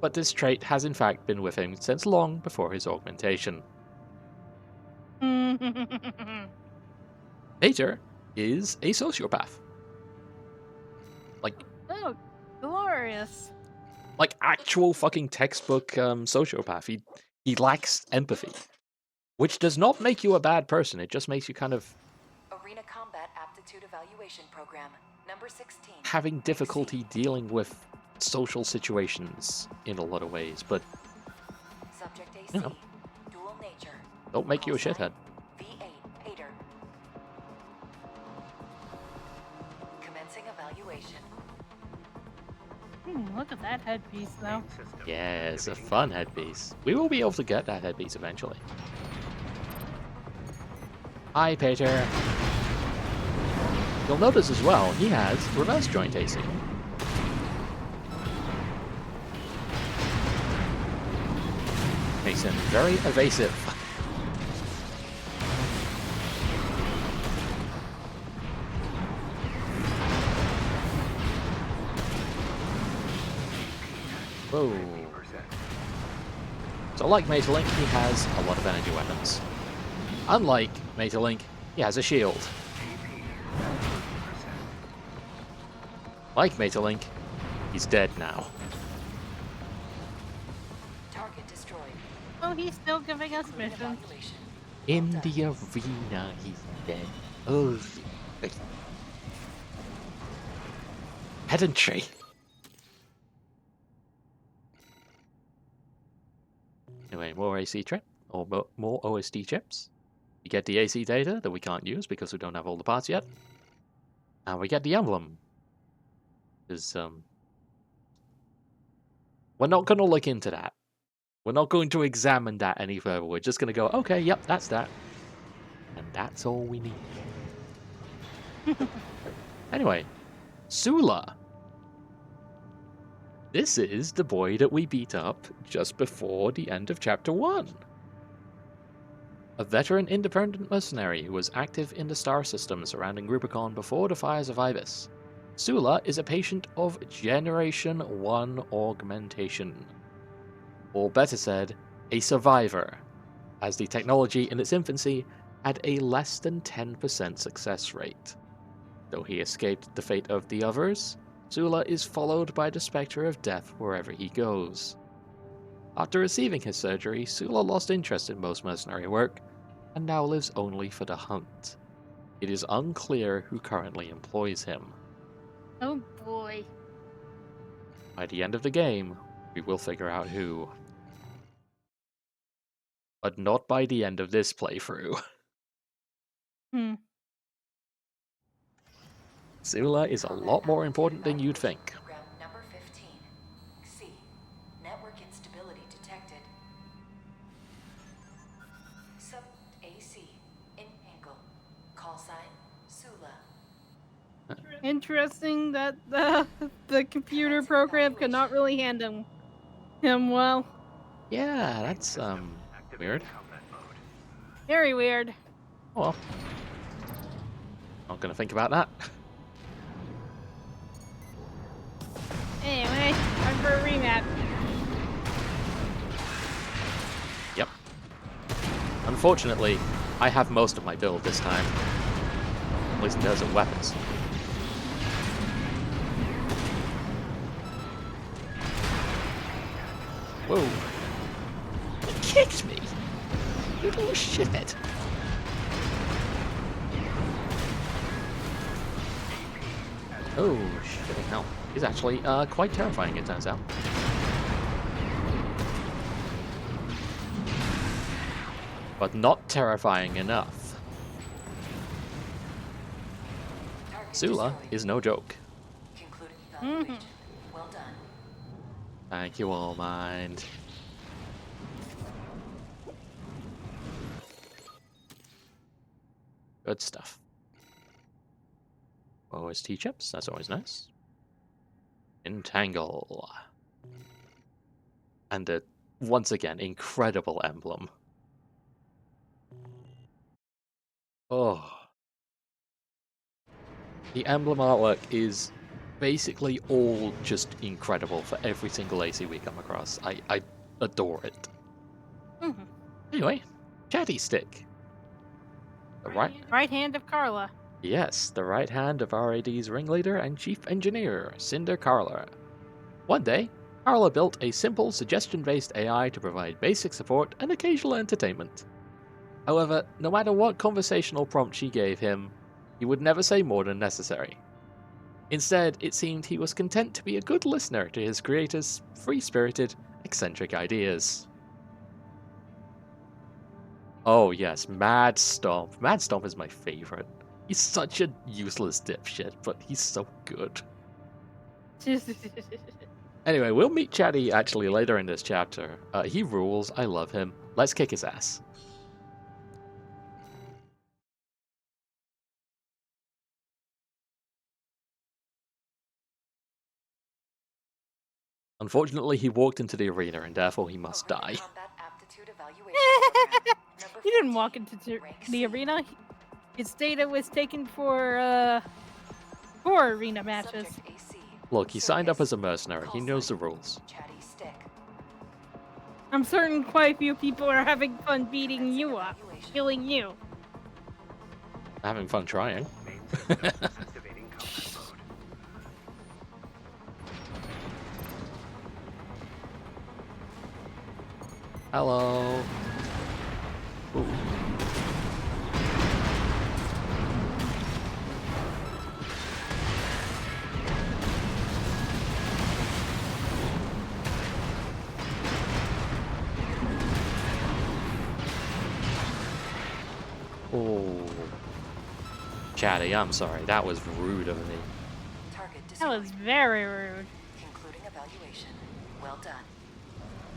but this trait has in fact been with him since long before his augmentation. Peter is a sociopath. Oh, glorious. Like actual fucking textbook sociopath. He lacks empathy. Which does not make you a bad person, it just makes you kind of Arena Combat Aptitude Evaluation Program, number 16. having difficulty dealing with social situations in a lot of ways, but Subject AC, you know, dual nature. don't make you a shithead. V8, Pater. Commencing evaluation. Look at that headpiece, though. Yeah, it's a fun headpiece. We will be able to get that headpiece eventually. Hi, Peter. You'll notice as well, he has reverse joint AC. Makes him very evasive. Whoa. So like Metalink, he has a lot of energy weapons. Unlike Metalink, he has a shield. Like Metalink, he's dead now. Target destroyed. Oh, he's still giving us missions. Evaluation. In the arena, he's dead. Oh, pedantry. Anyway, more AC chip, or more OSD chips. We get the AC data that we can't use because we don't have all the parts yet. And we get the emblem. Because, we're not going to look into that. We're not going to examine that any further. We're just going to go, okay, yep, that's that. And that's all we need. Anyway, Sula. This is the boy that we beat up just before the end of Chapter 1. A veteran independent mercenary who was active in the star system surrounding Rubicon before the fires of Ibis. Sula is a patient of Generation 1 augmentation. Or better said, a survivor, as the technology in its infancy had a less than 10% success rate. Though he escaped the fate of the others, Sula is followed by the spectre of death wherever he goes. After receiving his surgery, Sula lost interest in most mercenary work, and now lives only for the hunt. It is unclear who currently employs him. Oh boy. By the end of the game, we will figure out who. But not by the end of this playthrough. Sula is a lot more important than you'd think. Program number 15. C. Network instability detected. Sub AC. In angle. Call sign. Sula. Interesting that the computer program could not really handle him well. Yeah, that's Weird. Very weird. Oh well. Not gonna think about that. Anyway, time for a remap. Yep. Unfortunately, I have most of my build this time. At least in terms of weapons. Whoa. It kicked me! You little shithead. Oh, shit, hell. He's actually quite terrifying, it turns out. But not terrifying enough. Sula is no joke. Well done. Thank you, All Mind. Good stuff. OST chips, that's always nice. Entangle. And a, once again, incredible emblem. Oh. The emblem artwork is basically all just incredible for every single AC we come across. I adore it. Anyway, Chatty Stick. The right hand of Carla. Yes, the right hand of RAD's ringleader and chief engineer, Cinder Carla. One day, Carla built a simple suggestion-based AI to provide basic support and occasional entertainment. However, no matter what conversational prompt she gave him, he would never say more than necessary. Instead, it seemed he was content to be a good listener to his creator's free-spirited, eccentric ideas. Oh yes, Mad Stomp. Mad Stomp is my favorite. He's such a useless dipshit, but he's so good. Anyway, we'll meet Chatty actually later in this chapter. He rules, I love him. Let's kick his ass. Unfortunately, he walked into the arena and therefore he must die. He didn't walk into the arena. His data was taken for arena matches. Look, he signed up as a mercenary. He knows the rules. I'm certain quite a few people are having fun beating you up, killing you. Having fun trying. Hello. Ooh. Oh. Chatty, I'm sorry. That was rude of me. That was very rude. Concluding evaluation. Well done.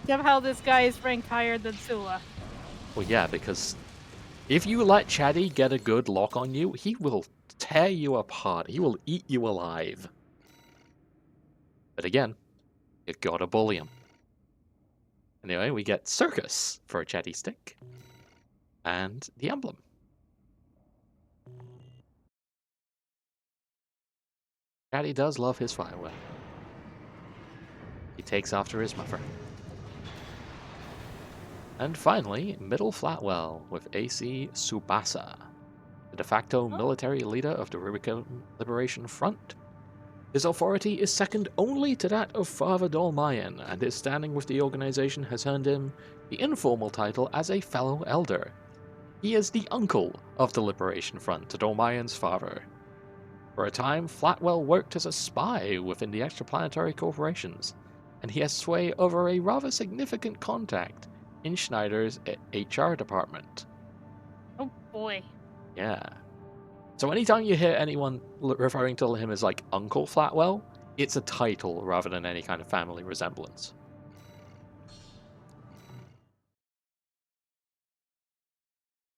Somehow this guy is ranked higher than Sula. Well, yeah, because if you let Chatty get a good lock on you, he will tear you apart. He will eat you alive. But again, you gotta bully him. Anyway, we get Circus for a Chatty Stick. And the emblem. Chatty does love his firewall. He takes after his mother. And finally, Middle Flatwell with AC Tsubasa, the de facto military leader of the Rubicon Liberation Front. His authority is second only to that of Father Dolmayan, and his standing with the organization has earned him the informal title as a fellow elder. He is the uncle of the Liberation Front to Dolmayan's father. For a time, Flatwell worked as a spy within the extraplanetary corporations, and he has sway over a rather significant contact in Schneider's HR department. Oh boy. Yeah. So anytime you hear anyone referring to him as like Uncle Flatwell, it's a title rather than any kind of family resemblance.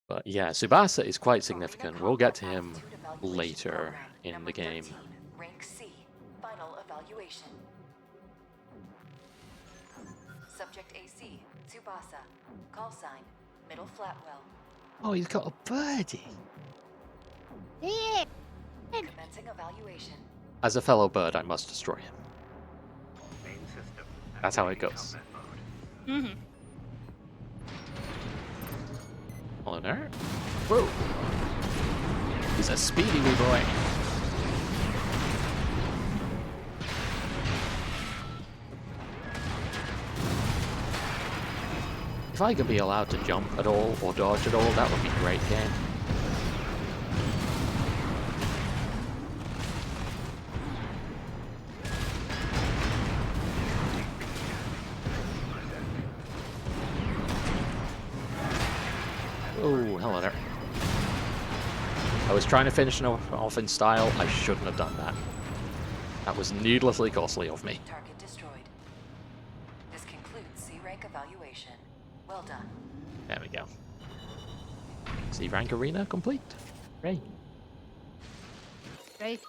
But yeah, Tsubasa is quite significant. We'll get to him later in the game. Rank C. Final evaluation. Subject AC, Tsubasa. Call sign. Middle Flatwell. Oh, he's got a birdie. Yeah. Commencing evaluation. As a fellow bird, I must destroy him. Main system. That's how it activating goes. combat mode. On there. Whoa. He's a speedy wee boy. If I could be allowed to jump at all or dodge at all, that would be great game. Oh, hello there. I was trying to finish off in style. I shouldn't have done that. That was needlessly costly of me. Target destroyed. This concludes C-rank evaluation. Well done. There we go. C rank arena complete. Great. Right.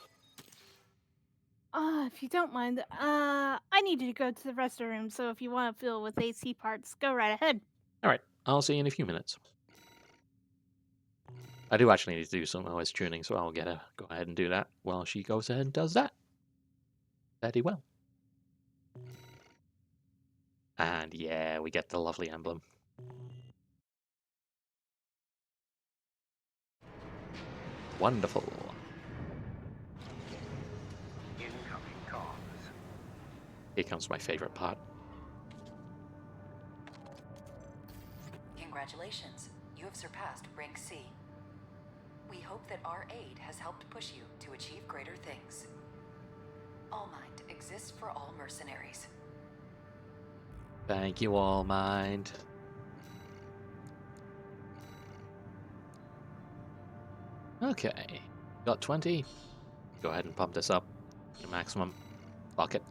If you don't mind, I need you to go to the restroom, so if you want to fill with AC parts, go right ahead. Alright, I'll see you in a few minutes. I do actually need to do some OS tuning, so I'll go ahead and do that while she goes ahead and does that. Very well. And yeah, we get the lovely emblem. Wonderful. Incoming comms. Here comes my favorite part. Congratulations. You have surpassed rank C. We hope that our aid has helped push you to achieve greater things. All Mind exists for all mercenaries. Thank you, All Mind. Okay, got 20. Go ahead and pump this up to maximum. Fuck it.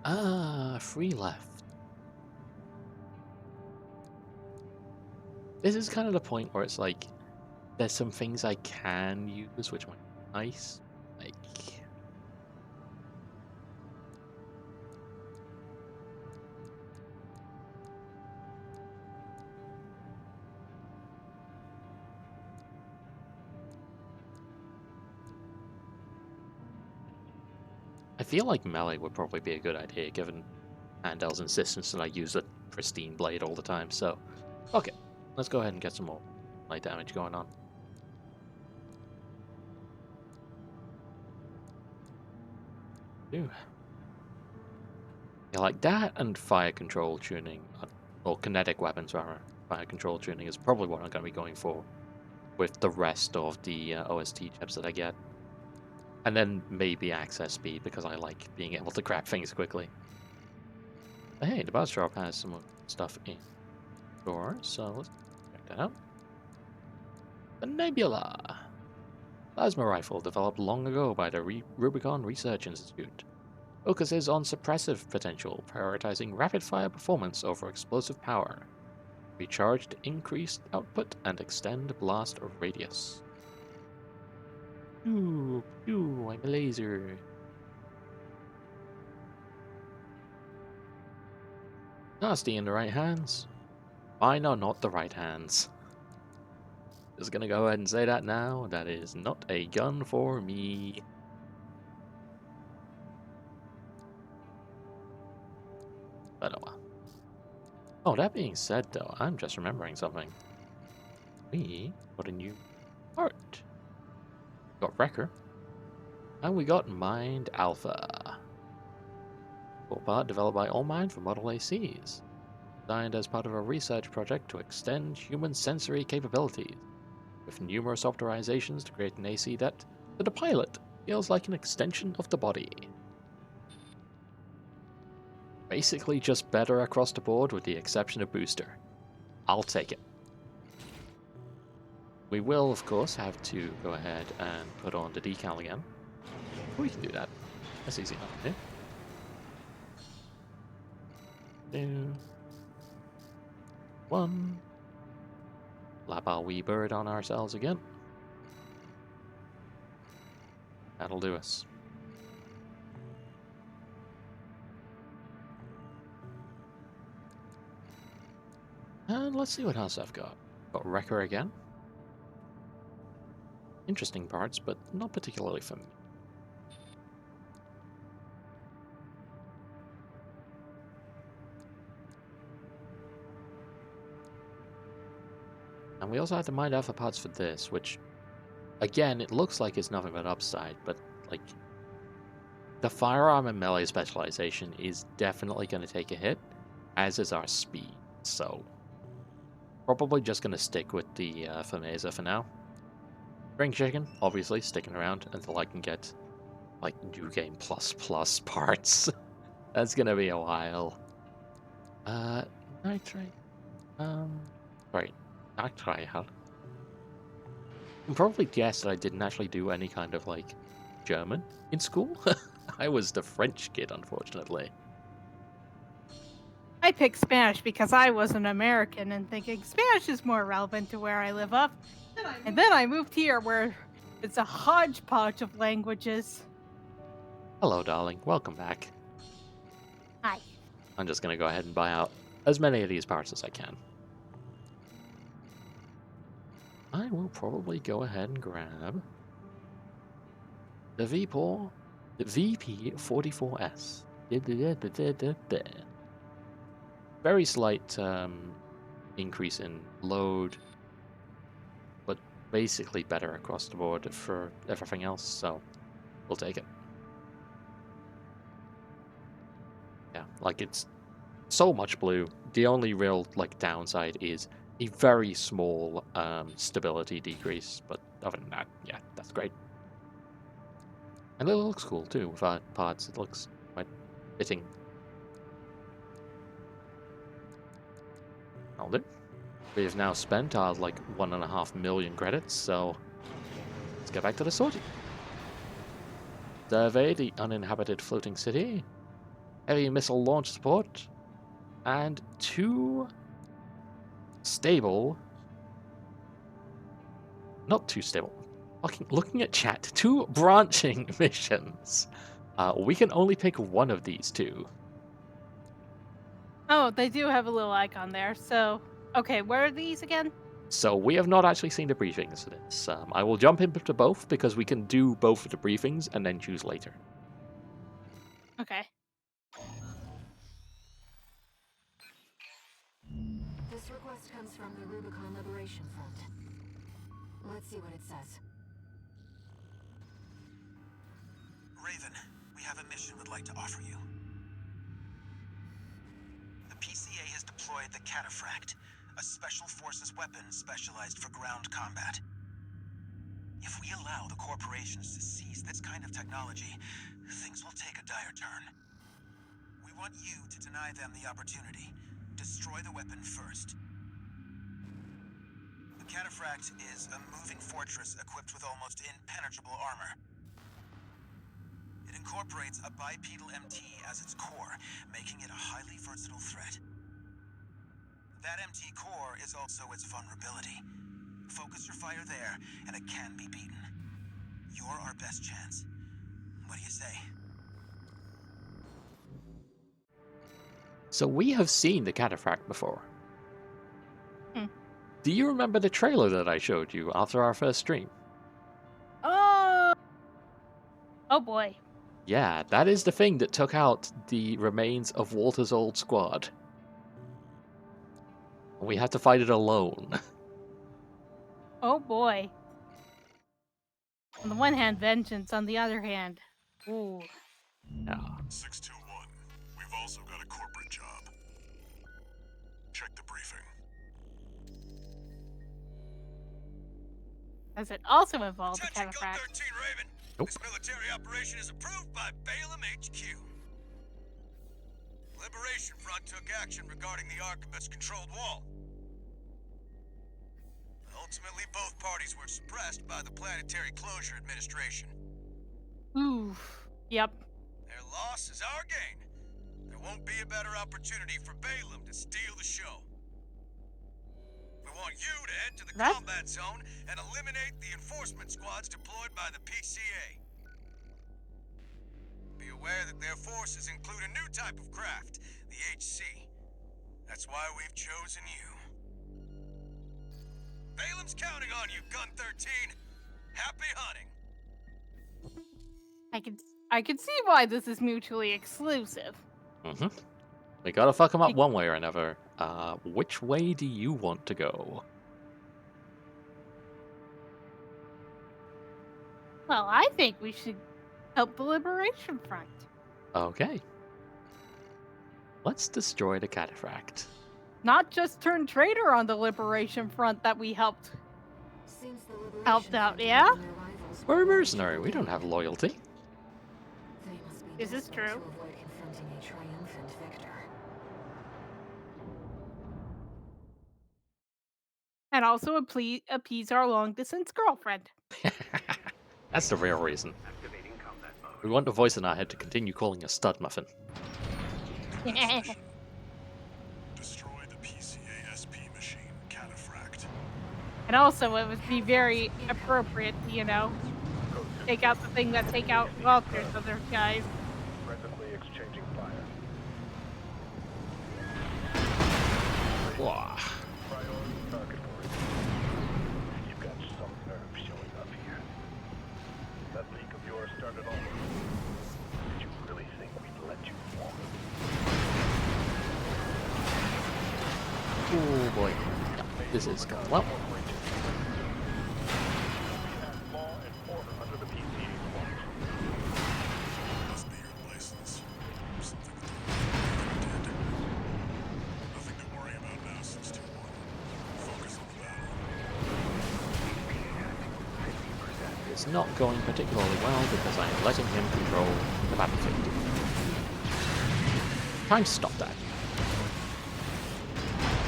Ah, 3 left. This is kind of the point where it's like, there's some things I can use, which might be nice. Like, I feel like melee would probably be a good idea, given Handel's insistence that I use a pristine blade all the time. So, okay, let's go ahead and get some more light damage going on. Ooh. Yeah, like that and fire control tuning, or kinetic weapons rather. Fire control tuning is probably what I'm going to be going for with the rest of the OST chips that I get. And then maybe access speed, because I like being able to grab things quickly. But hey, the buzz drop has some stuff in store, so let's check that out. The Nebula. Plasma rifle developed long ago by the Rubicon Research Institute. Focuses on suppressive potential, prioritizing rapid-fire performance over explosive power. Recharge to increase output and extend blast radius. Ooh, I'm a laser. Nasty in the right hands. Mine are not the right hands. Just gonna go ahead and say that now. That is not a gun for me. But oh well. Oh, that being said though, I'm just remembering something. We got a new part. Got Wrecker. And we got Mind Alpha. Full part developed by All Mind for Model ACs. Designed as part of a research project to extend human sensory capabilities, with numerous optimizations to create an AC that, to the pilot, feels like an extension of the body. Basically just better across the board with the exception of booster. I'll take it. We will, of course, have to go ahead and put on the decal again. We can do that. That's easy enough to do. 2, 1. Lap our wee bird on ourselves again. That'll do us. And let's see what else I've got. Got Wrecker again. Interesting parts, but not particularly for me. And we also have to mind out for parts for this, which, again, it looks like it's nothing but upside, but, like, the firearm and melee specialization is definitely going to take a hit, as is our speed, so probably just going to stick with the Fameza for now. Spring Chicken, obviously, sticking around until I can get, like, New Game Plus parts. That's going to be a while. Nitrate. Right. Actually, I had. You can probably guess that I didn't actually do any kind of, like, German in school. I was the French kid, unfortunately. I picked Spanish because I was an American and thinking Spanish is more relevant to where I live up. And then I moved here where it's a hodgepodge of languages. Hello, darling. Welcome back. Hi. I'm just going to go ahead and buy out as many of these parts as I can. I will probably go ahead and grab the VP44S. Very slight increase in load, but basically better across the board for everything else, so we'll take it. Yeah, like it's so much blue. The only real like downside is a very small stability decrease, but other than that, yeah, that's great. And it looks cool too with our parts. It looks quite fitting. I'll do. We have now spent our like 1.5 million credits, so let's get back to the sorting. Survey the uninhabited floating city. Heavy missile launch support. And 2 stable. Not too stable. Looking at chat, 2 branching missions. We can only pick one of these 2. Oh, they do have a little icon there. So, okay, where are these again? So we have not actually seen the briefings for this. I will jump into both because we can do both of the briefings and then choose later. Okay. This request comes from the Rubicon Liberation Front. Let's see what it says. Raven, we have a mission we'd like to offer you. The PCA has deployed the Catapult, a special forces weapon specialized for ground combat. If we allow the corporations to seize this kind of technology, things will take a dire turn. We want you to deny them the opportunity. Destroy the weapon first. The Catapult is a moving fortress equipped with almost impenetrable armor. It incorporates a bipedal MT as its core, making it a highly versatile threat. That MT core is also its vulnerability. Focus your fire there, and it can be beaten. You're our best chance. What do you say? So we have seen the Cataphract before. Hmm. Do you remember the trailer that I showed you after our first stream? Oh boy. Yeah, that is the thing that took out the remains of Walter's old squad. We had to fight it alone. Oh boy. On the one hand, vengeance. On the other hand, ooh. Yeah. 621. We've also got a corporate job. Check the briefing. Does it also involve the Attention, Code Catapult? 13 Raven. Nope. This military operation is approved by Balem HQ. Liberation Front took action regarding the Archibus-controlled wall. Ultimately, both parties were suppressed by the Planetary Closure Administration. Ooh. Yep. Their loss is our gain. There won't be a better opportunity for Balem to steal the show. We want you to head to the combat zone and eliminate the enforcement squads deployed by the PCA. Be aware that their forces include a new type of craft, the HC. That's why we've chosen you. Balem's counting on you, Gun 13. Happy hunting. I can see why this is mutually exclusive. Mm-hmm. We gotta fuck him up one way or another. Which way do you want to go? Well, I think we should help the Liberation Front. Okay. Let's destroy the Cataphract. Not just turn traitor on the Liberation Front that we helped Seems the Liberation out, Front yeah? and their rivals We're a were mercenary, we don't have loyalty. They must be Is this desperate true? to avoid confronting a triumphant victor. And also appease our long-distance girlfriend. That's the real reason. We want the voice in our head to continue calling us stud muffin. Destroy the PCA-SP machine, Cataphract. And also, it would be very appropriate to, you know, take out the thing that take out Walter's other guys. Presently exchanging fire. Wah. Priority target for it. You've got some nerve showing up here. That leak of yours started all over. Did you really think we'd let you walk? Oh boy. Yeah, this is going well. We have law and order under the PCA's watch. Must be your license. Something with the did. Nothing to worry about now, 621. Focus on the battle. It's not going particularly well because I am letting him control the battlefield. Time to stop that.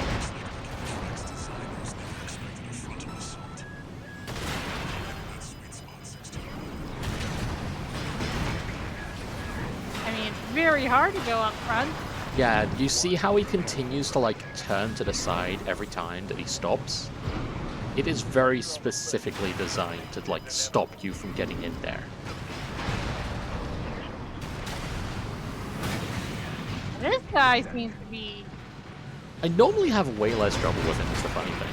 Looks like the Cataphract's designers never expected a frontal assault. That sweet spot, 621. I mean, it's very hard to go up front. Yeah, you see how he continues to like turn to the side every time that he stops? It is very specifically designed to like stop you from getting in there. This guy seems to be... I normally have way less trouble with him, is the funny thing.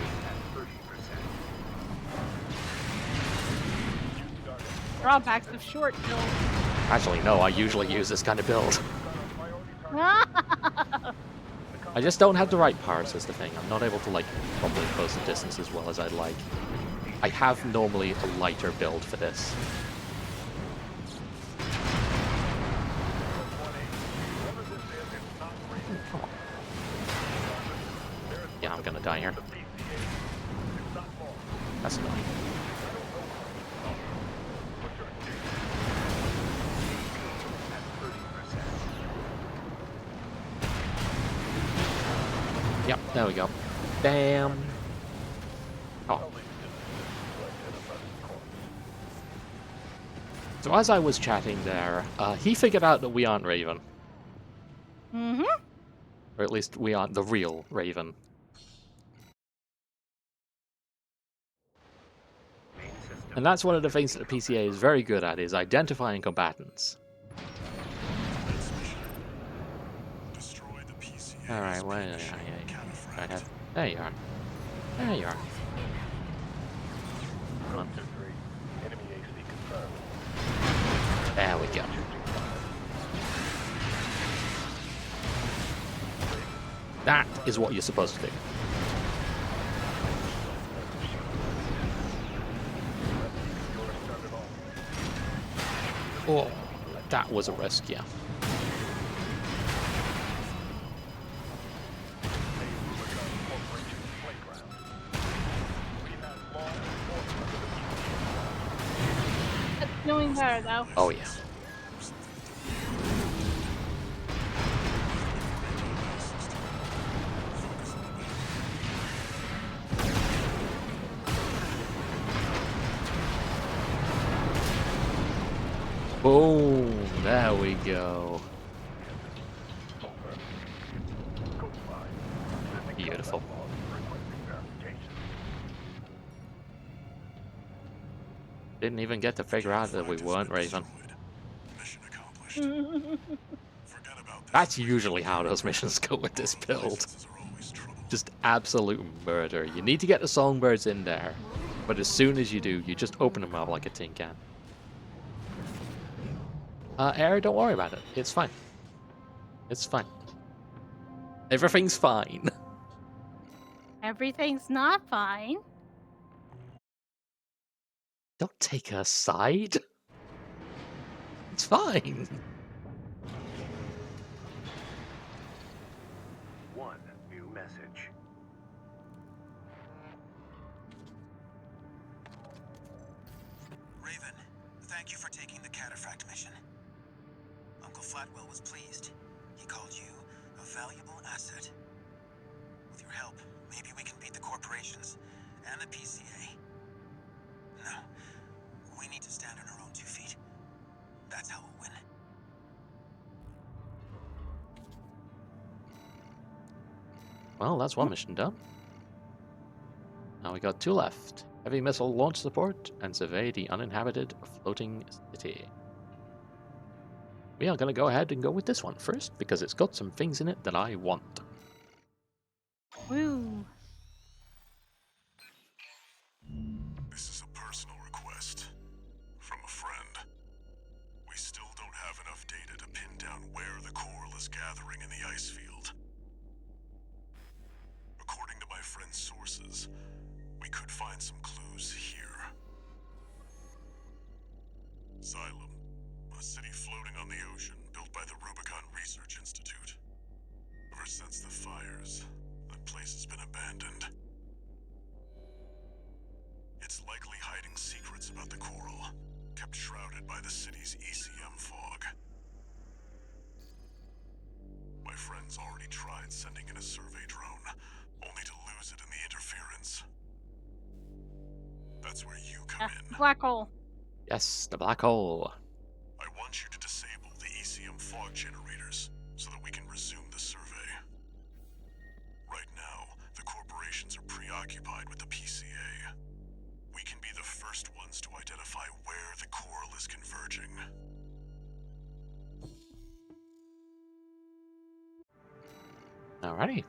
drawbacks of short build. Actually, no, I usually use this kind of build. I just don't have the right parts is the thing. I'm not able to like properly close the distance as well as I'd like. I have normally a lighter build for this. Yeah, I'm gonna die here. That's annoying. Yep, there we go. Bam! Oh. So as I was chatting there, he figured out that we aren't Raven. Mm-hmm. Or at least we aren't the real Raven. And that's one of the things that the PCA is very good at, is identifying combatants. Alright, well, right here. There you are. There you are. Come on. There we go. That is what you're supposed to do. Oh, that was a risk, yeah. That's doing better though. Oh yeah. Boom! There we go. Beautiful. Didn't even get to figure out that we weren't Raven. That's usually how those missions go with this build. just absolute murder. You need to get the songbirds in there, but as soon as you do, you just open them up like a tin can. Air, don't worry about it. It's fine. It's fine. Everything's fine. Everything's not fine. Don't take a side. It's fine. One new message. Raven, thank you for taking the Cataphract mission. Uncle Flatwell was pleased. He called you a valuable asset. With your help, maybe we can beat the corporations and the PCA. No, we need to stand on our own 2 feet. That's how we'll win. Well, that's one mission done. Now we got 2 left. Heavy missile launch support and survey the uninhabited floating city. We are going to go ahead and go with this one first because it's got some things in it that I want. Woo. This is a personal request from a friend. We still don't have enough data to pin down where the coral is gathering in the ice field. According to my friend's sources, we could find some clues here. Xylem, a city floating on the ocean built by the Rubicon Research Institute. Ever since the fires, that place has been abandoned. It's likely hiding secrets about the coral, kept shrouded by the city's ECM fog. My friend's already tried sending in a survey drone, only to lose it in the interference. That's where you come in. Black hole. Yes, the black hole. I want you to disable the ECM fog generators so that we can resume the survey. Right now, the corporations are preoccupied with the PCA. We can be the first ones to identify where the coral is converging. Alrighty.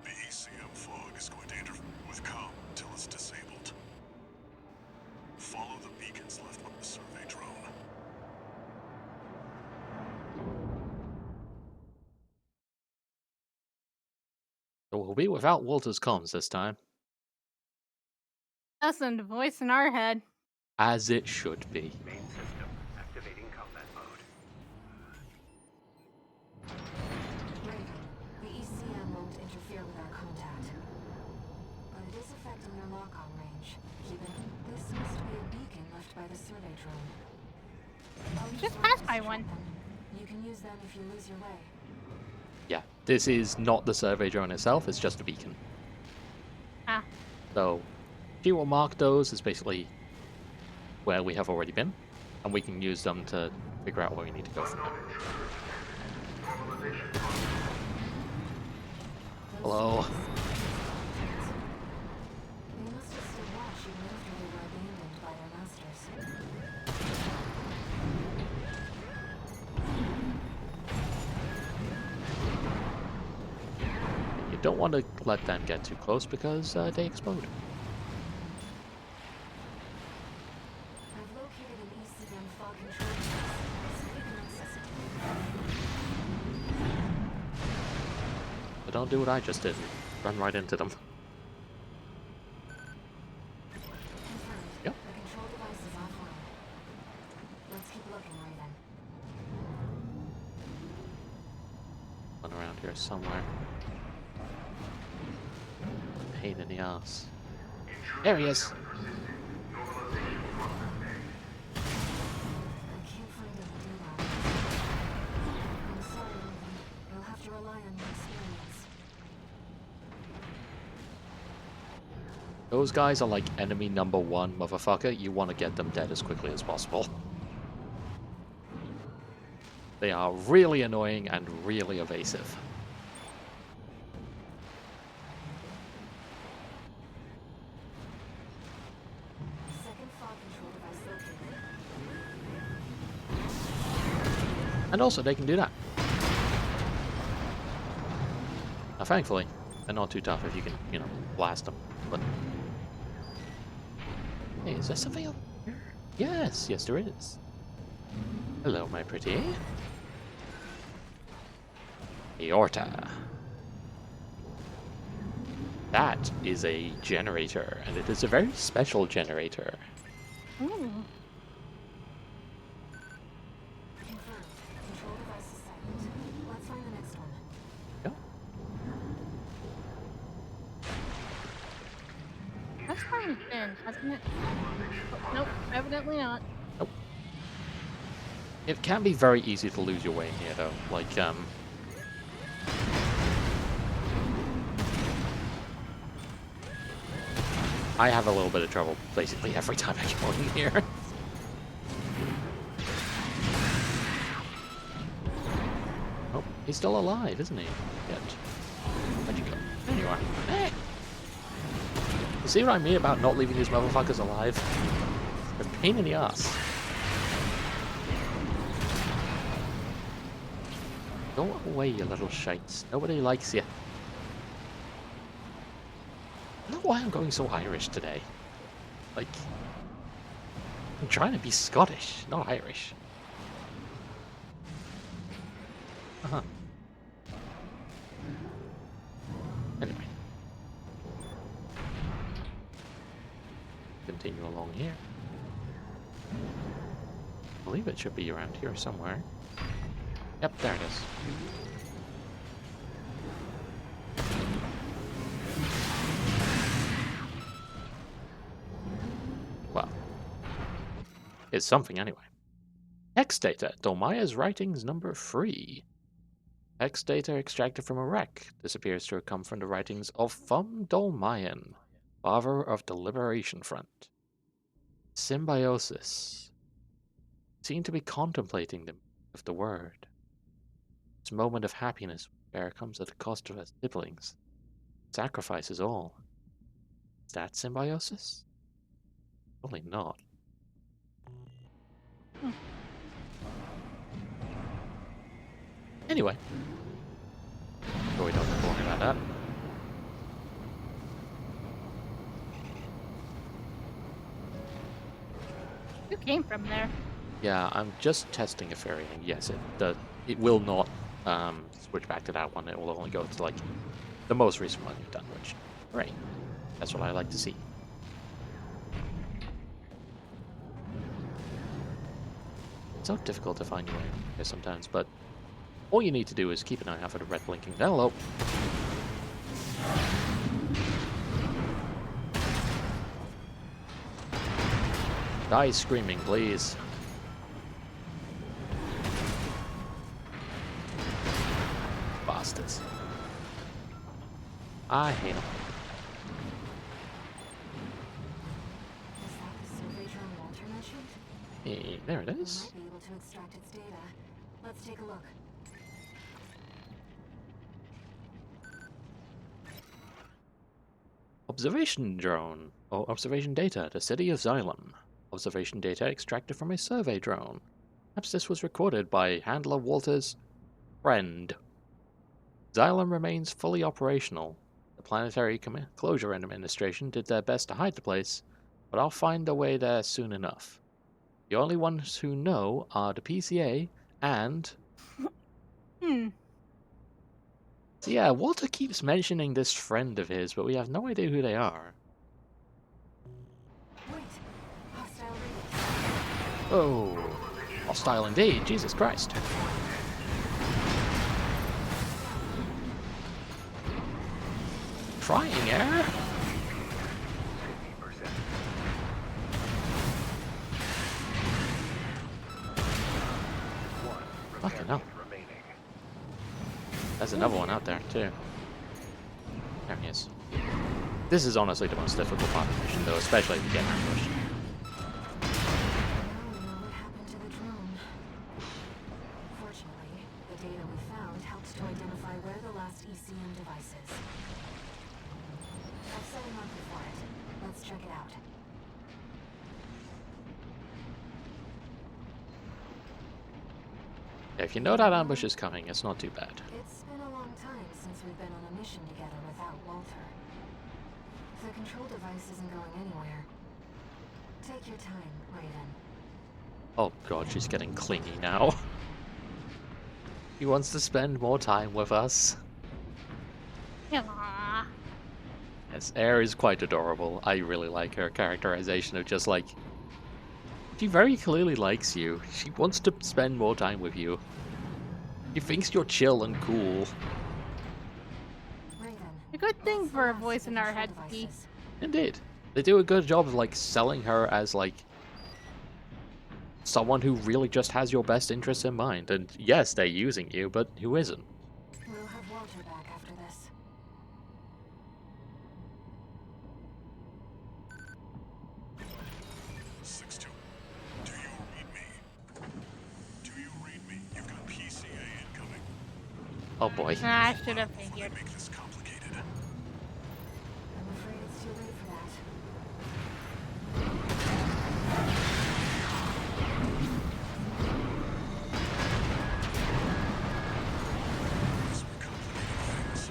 The ECM fog is going to interfere with comm until it's disabled. Follow the beacons left with the survey drone. So we'll be without Walter's comms this time. Listen, the voice in our head. As it should be. Main system activating combat mode. Raven, the ECM won't interfere with our contact. But it is affecting your lock-on range. This must be a beacon left by the survey drone. I'll use Just one passed to by track one. them. You can use them if you lose your way. Yeah, this is not the survey drone itself, it's just a beacon. Ah. So, she will mark those as basically where we have already been, and we can use them to figure out where we need to go from there. Hello. They must have stood watch even after they were abandoned by their masters. You don't want to let them get too close because they explode. I've located an ECM fog control device. See if you can access it. But don't do what I just did. Run right into them. Confirmed. Yep. The control device is offline. Let's keep looking, Raven. One around here somewhere. Pain in the ass. There he is. I can't find any data. I'm sorry, Raven. You'll have to rely on your experience. Those guys are like enemy number 1, motherfucker. You want to get them dead as quickly as possible. They are really annoying and really evasive. Second fog control device located. And also, they can do that. Thankfully, they're not too tough if you can, you know, blast them. But hey, is there something over here? Yes, yes there is. Hello, my pretty. Aorta. That is a generator, and it is a very special generator. Ooh. Confirmed. Control device is silent. Let's find the next one. Yeah. That's probably been, hasn't it? Oh, nope, evidently not. Nope. It can be very easy to lose your way in here, though. Like, I have a little bit of trouble basically every time I go in here. Oh, he's still alive, isn't he? Yet. Where'd you go? There you are. Hey! You see what I mean about not leaving these motherfuckers alive? They're a pain in the ass. Go away, you little shites. Nobody likes you. I don't know why I'm going so Irish today. Like, I'm trying to be Scottish, not Irish. Uh-huh. Anyway. Continue along here. I believe it should be around here somewhere. Yep, there it is. Well, it's something anyway. Hex data, Dolmaya's writings number 3. Hex data extracted from a wreck. This appears to have come from the writings of Thum Dolmayan, father of the Liberation Front. Symbiosis. Seem to be contemplating the word. This moment of happiness where it comes at the cost of our siblings. Sacrifice is all. Is that symbiosis? Probably not. Anyway. So we don't have to worry about that. You came from there. Yeah, I'm just testing if everything. Yes, it will not switch back to that one. It will only go to like the most recent one you've done, which great. That's what I like to see. It's so difficult to find your way here sometimes, but all you need to do is keep an eye out for the red blinking down low. Die screaming, please. Bastards. I hate them. Is that the survey drone Walter mentioned? There it We is. might be able to extract its data. Let's take a look. Observation drone. Oh, observation data. The city of Xylem. Observation data extracted from a survey drone. Perhaps this was recorded by Handler Walter's friend. Xylem remains fully operational. The Planetary Closure Administration did their best to hide the place, but I'll find a way there soon enough. The only ones who know are the PCA and... So yeah, Walter keeps mentioning this friend of his, but we have no idea who they are. Wait. Hostile radius. Oh, hostile indeed, Jesus Christ. Trying error? 15%. Fucking hell. Remaining. There's another one out there, too. There he is. This is honestly the most difficult part of the mission, though, especially if you get ambushed. Now we know what happened to the drone. Fortunately, the data we found helps to identify where the last ECM device is. I've set a marker for it. Let's check it out. Yeah, if you know that ambush is coming, it's not too bad. It's been a long long time since we've been on a mission together without Walter. The control device isn't going anywhere. Take your time, Raven. Oh god, she's getting clingy now. He wants to spend more time with us. Aw. Yes, Air is quite adorable. I really like her characterization of just like... She very clearly likes you. She wants to spend more time with you. She thinks you're chill and cool. Raven. A good thing for a voice in our head to be. Indeed. They do a good job of like selling her as like someone who really just has your best interests in mind. And yes, they're using you, but who isn't? We'll have Walter back after this. Six-two. Do you read me? Do you read me? You've got PCA incoming. Oh boy. I should have figured. Make this complicated. I'm afraid it's too late for that. This we're complicating things.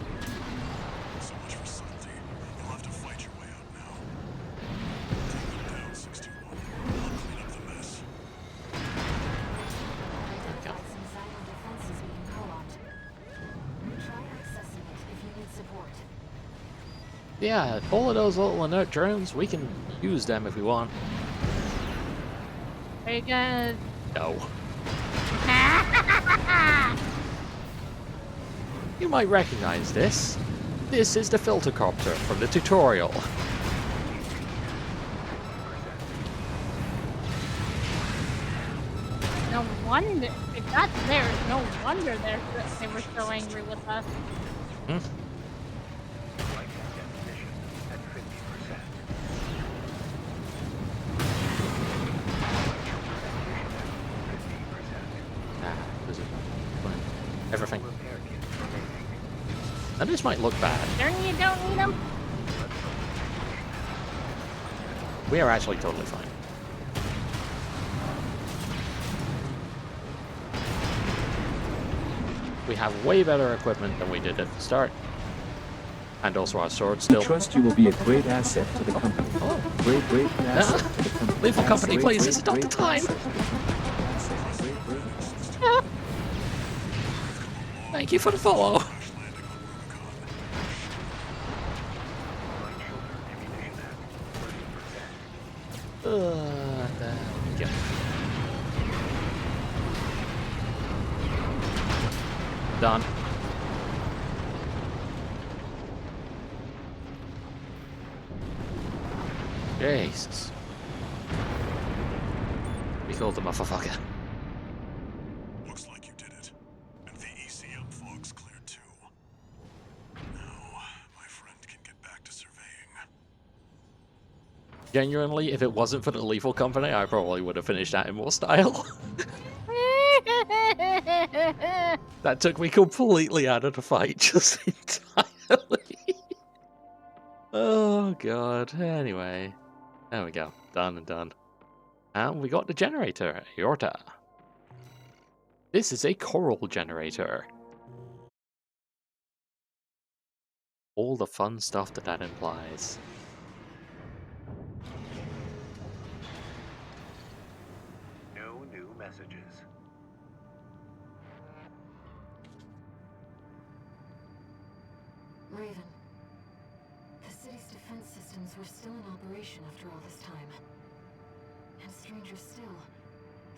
So much for subtlety. You'll have to fight your way out now. Take them down, 621. I'll clean up the mess. Identified some Xylem defenses being co-opted. Try accessing it if you need support. Yeah, all of those little inert drones, we can use them if we want. Are you gonna... No. You might recognize this. This is the filter copter from the tutorial. No wonder. If that's there, no wonder they were so angry with us. Hmm? Flight definition at 50%. Is it? Fine. Everything. Repair kits remaining. And this might look bad. Darn, you don't need them. We are actually totally fine. We have way better equipment than we did at the start. And also our sword We still. trust you will be a great asset to the company. Oh. Great asset to the company. Leave the company, please. This is not the time. Thank you for the follow. There we go. Done. Jesus. We killed the motherfucker. Looks like you did it. And the ECM fog's cleared too. Now, my friend can get back to surveying. Genuinely, if it wasn't for the Lethal Company, I probably would have finished that in more style. That took me completely out of the fight, just entirely. Oh god. Anyway. There we go. Done and done. And we got the generator, Aorta. This is a coral generator. All the fun stuff that implies. No new messages. Raven. The city's defense systems were still in operation after all this time. And stranger still,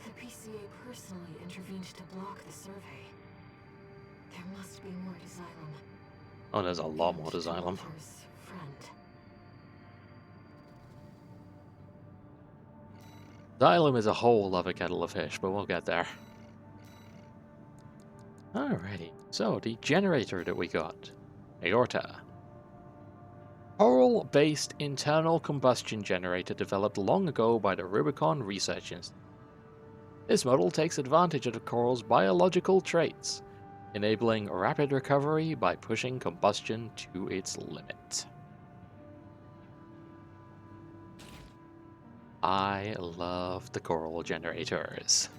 the PCA personally intervened to block the survey. There must be more to Xylem. Oh, there's a lot more to And Xylem. Walter's friend. Xylem is a whole other kettle of fish, but we'll get there. Alrighty, so the generator that we got. Aorta. Coral-based internal combustion generator developed long ago by the Rubicon Research Institute. This model takes advantage of the coral's biological traits, enabling rapid recovery by pushing combustion to its limit. I love the coral generators.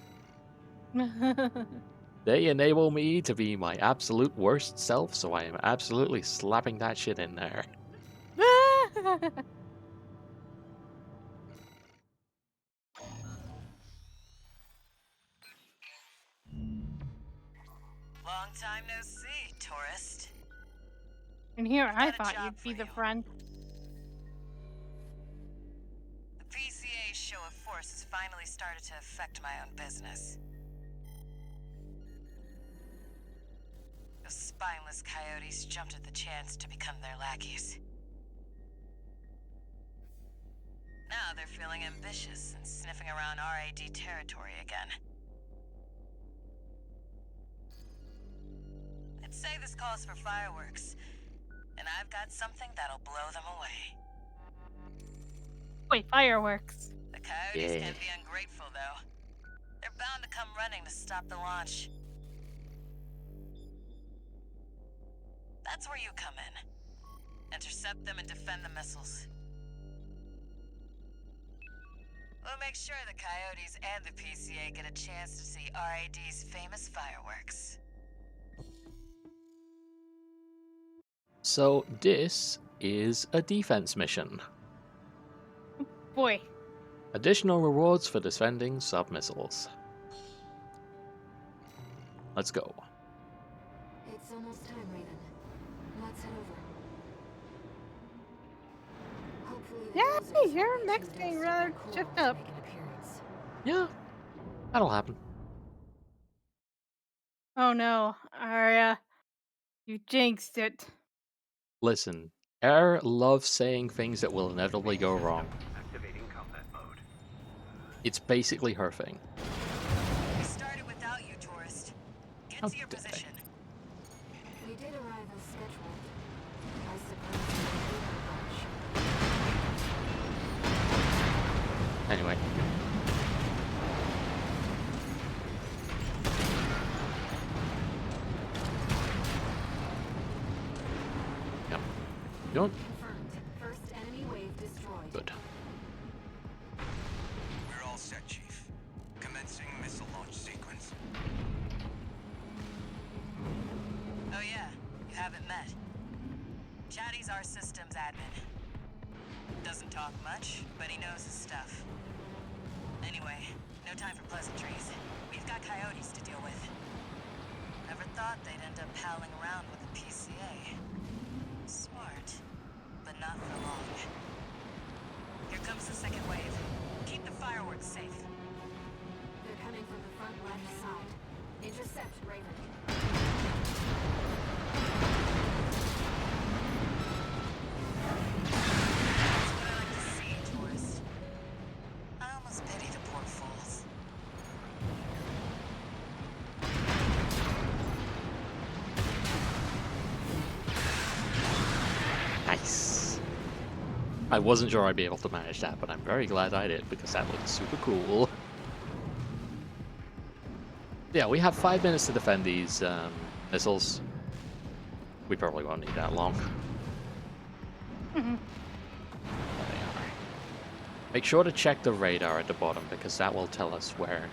They enable me to be my absolute worst self, so I am absolutely slapping that shit in there. Long time no see, tourist. And here I Got a thought job you'd be for the you. friend. The PCA's show of force has finally started to affect my own business. Those spineless coyotes jumped at the chance to become their lackeys. Now they're feeling ambitious and sniffing around RAD territory again. I'd say this calls for fireworks, and I've got something that'll blow them away. Wait, fireworks. The coyotes can be ungrateful, though. They're bound to come running to stop the launch. That's where you come in. Intercept them and defend the missiles. We'll make sure the coyotes and the PCA get a chance to see RAD's famous fireworks. So this is a defense mission. Boy. Additional rewards for defending sub-missiles. Let's go. It's almost time, Raven. Let's head over. Hopefully the Yeah, dozers your will neck's introduce getting the rather coral chipped to up. make an appearance. Yeah, that'll happen. Oh no, Arya. You jinxed it. Listen, Air loves saying things that will inevitably go wrong. Activating combat mode. It's basically her thing. We started without you, tourist. Get How to your dare I. position. We did arrive as scheduled. I suppose we did our bunch. Anyway. Yep. Don't. Confirmed. First enemy wave destroyed. Good. We're all set, Chief. Commencing missile launch sequence. Oh yeah, you haven't met. Chatty's our systems admin. Doesn't talk much, but he knows his stuff. Anyway, no time for pleasantries. We've got coyotes to deal with. Never thought they'd end up palling around with the PCA. Smart, but not for long. Here comes the second wave. Keep the fireworks safe. They're coming from the front left side. Intercept, Raven. That's what I like to see, tourist. I almost pity the poor fools. Nice. I wasn't sure I'd be able to manage that, but I'm very glad I did because that looked super cool. Yeah, we have 5 minutes to defend these missiles. We probably won't need that long. There they are. Make sure to check the radar at the bottom because that will tell us where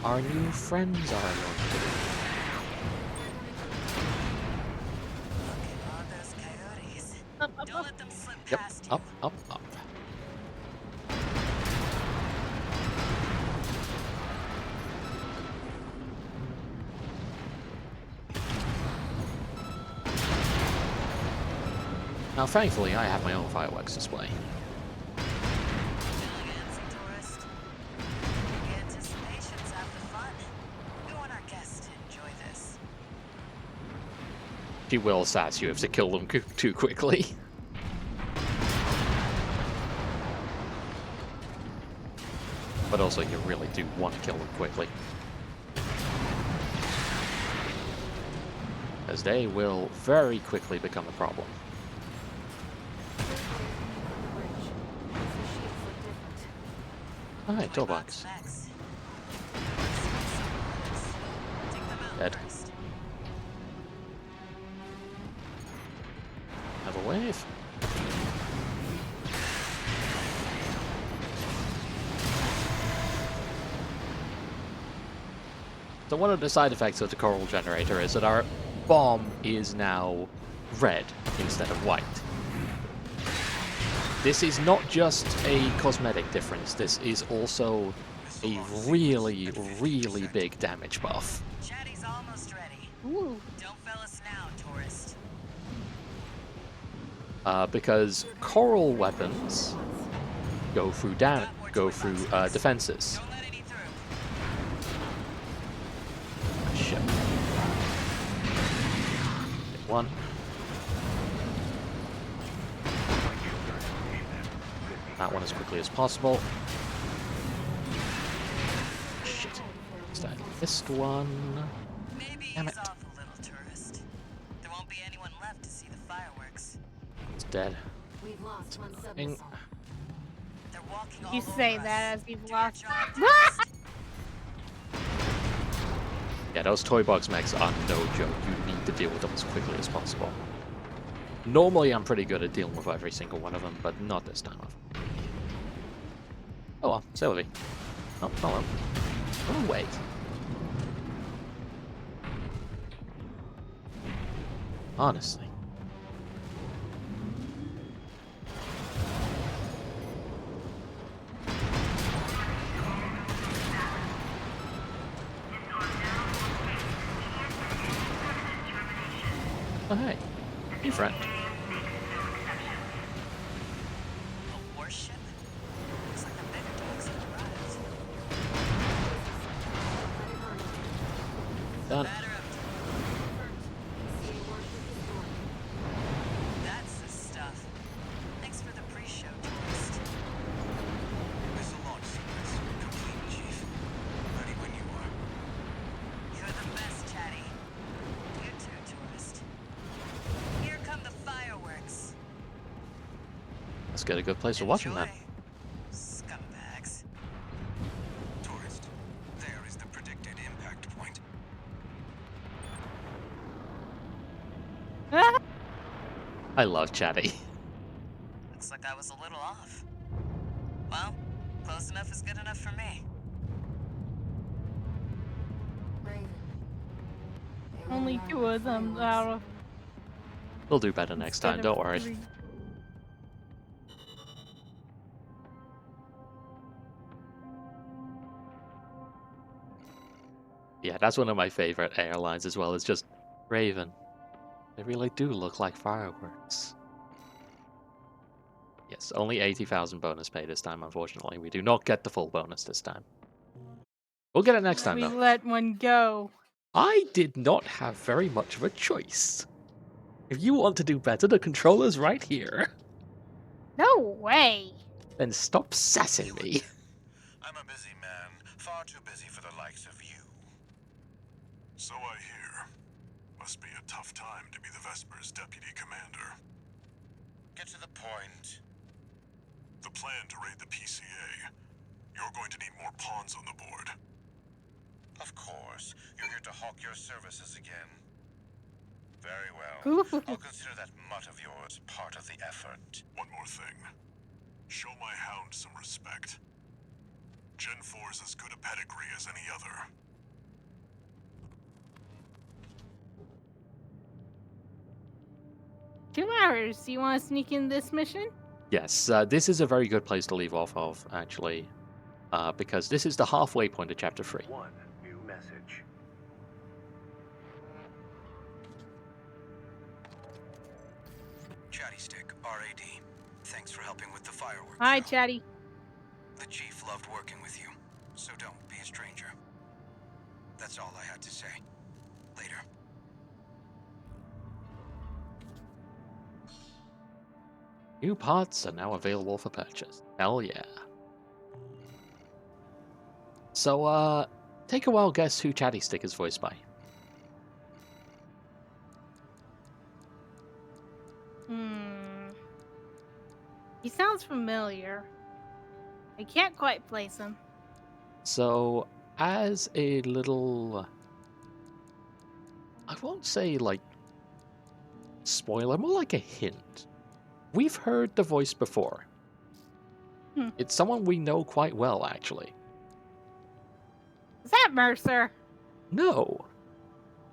our new friends are going to be. Look at all those coyotes. Up, up, Don't up. let them slip Yep, past you. up, up, up. Now, thankfully, I have my own fireworks display. Feeling antsy, tourist? The anticipation's half the fun. We want our guests to enjoy this. She will sass you if to kill them too quickly. But also, you really do want to kill them quickly. As they will very quickly become a problem. Alright, toolbox. Next. Take them out Dead. first. Another wave. So one of the side effects of the coral generator is that our bomb is now red instead of white. This is not just a cosmetic difference, this is also a really, really big damage buff. Chatty's almost ready. Ooh. Don't fail us now, tourist. Because coral weapons go through defenses. Don't let any through. Shit. Hit one. That one as quickly as possible. Shit. I missed one. Maybe Damn ease it. off a little, tourist. There won't be anyone left to see the fireworks. It's dead. We've lost one Ing. sub-missile. They're walking all You over say us. that as you've Do your lost. job, Ah! tourist. Yeah, those toy box mechs are no joke. You need to deal with them as quickly as possible. Normally, I'm pretty good at dealing with every single one of them, but not this time. Oh well, Sylvie. Oh, hello. Oh, wait. Honestly. Oh, hey. New friend. A warship? Looks like the bigger dogs have arrived. Done. Batter up. That's the stuff. Thanks for the pre-show, tourist. Missile launch sequence complete, Chief. Ready when you are. You're the best, Chatty. You too, tourist. Here come the fireworks. Let's get a good place to watch them then. Enjoy, scumbags. Tourist, there is the predicted impact point. Ah! I love Chatty. Looks like I was a little off. Well, close enough is good enough for me. Raven. They Only really two are of them fireworks. out of. We'll do better next time, instead of don't worry. 3. Yeah, that's one of my favorite airlines as well. It's just Raven. They really do look like fireworks. Yes, only 80,000 bonus pay this time, unfortunately. We do not get the full bonus this time. We'll get it next time, We though. let one go. I did not have very much of a choice. If you want to do better, the controller's right here. No way. Then stop sassing me. I'm a busy man, far too busy for the likes of you. So I hear. Must be a tough time to be the Vesper's deputy commander. Get to the point. The plan to raid the PCA. You're going to need more pawns on the board. Of course, you're here to hawk your services again. Very well. Ooh. I'll consider that mutt of yours part of the effort. One more thing. Show my hound some respect. Gen 4's as good a pedigree as any other. Two hours. Do you want to sneak in this mission? Yes, this is a very good place to leave off of, actually. Because this is the halfway point of Chapter 3. One new message. Chatty Stick, RAD. Thanks for helping with the fireworks. Hi, show. Chatty. The Chief loved working with you, so don't be a stranger. That's all I had to say. Later. New parts are now available for purchase. Hell yeah. So, take a wild guess who Chatty Stick is voiced by. He sounds familiar. I can't quite place him. So, as a little... I won't say, like, spoiler, more like a hint. We've heard the voice before. It's someone we know quite well, actually. Is that Mercer? No,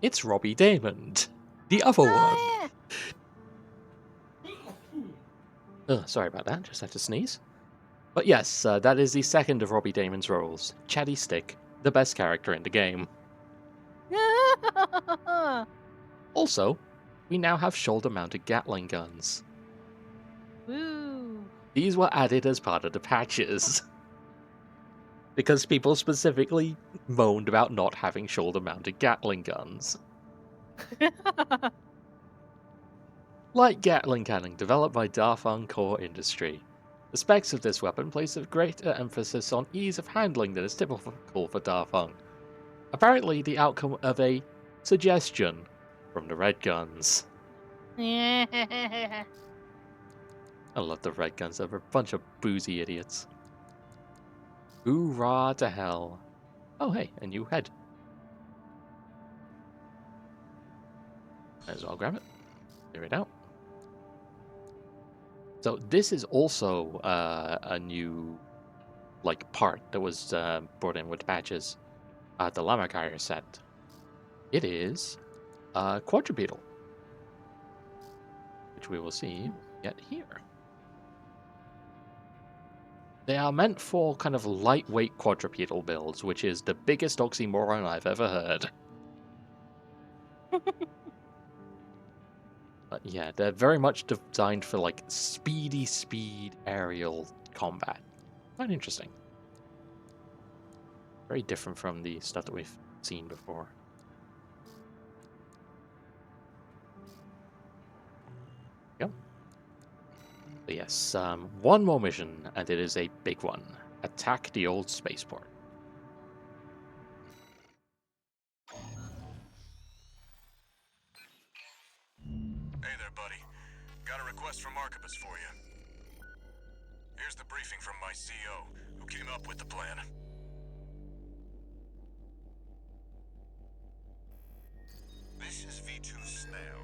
it's Robbie Damon, the other one. Sorry about that, just had to sneeze. But yes, that is the second of Robbie Damon's roles. Chatty Stick, the best character in the game. Also, we now have shoulder-mounted Gatling guns. Woo. These were added as part of the patches. Because people specifically moaned about not having shoulder-mounted Gatling guns. Light Gatling cannon developed by Darfang Core Industry. The specs of this weapon place a greater emphasis on ease of handling than is typical for Darfang. Apparently the outcome of a suggestion from the Red Guns. I love the Red Guns, they're a bunch of boozy idiots. Hoorah to hell. Oh hey, a new head. Might as well grab it. Clear it out. So this is also a new part that was brought in with patches. The Llama Carrier set. It is quadrupedal, which we will see yet here. They are meant for kind of lightweight quadrupedal builds, which is the biggest oxymoron I've ever heard. But yeah, they're very much designed for speed aerial combat. Quite interesting. Very different from the stuff that we've seen before. Yep. But yes, one more mission, and it is a big one. Attack the old spaceport. Hey there, buddy. Got a request from Archibus for you. Here's the briefing from my CO, who came up with the plan. This is V2 Snail.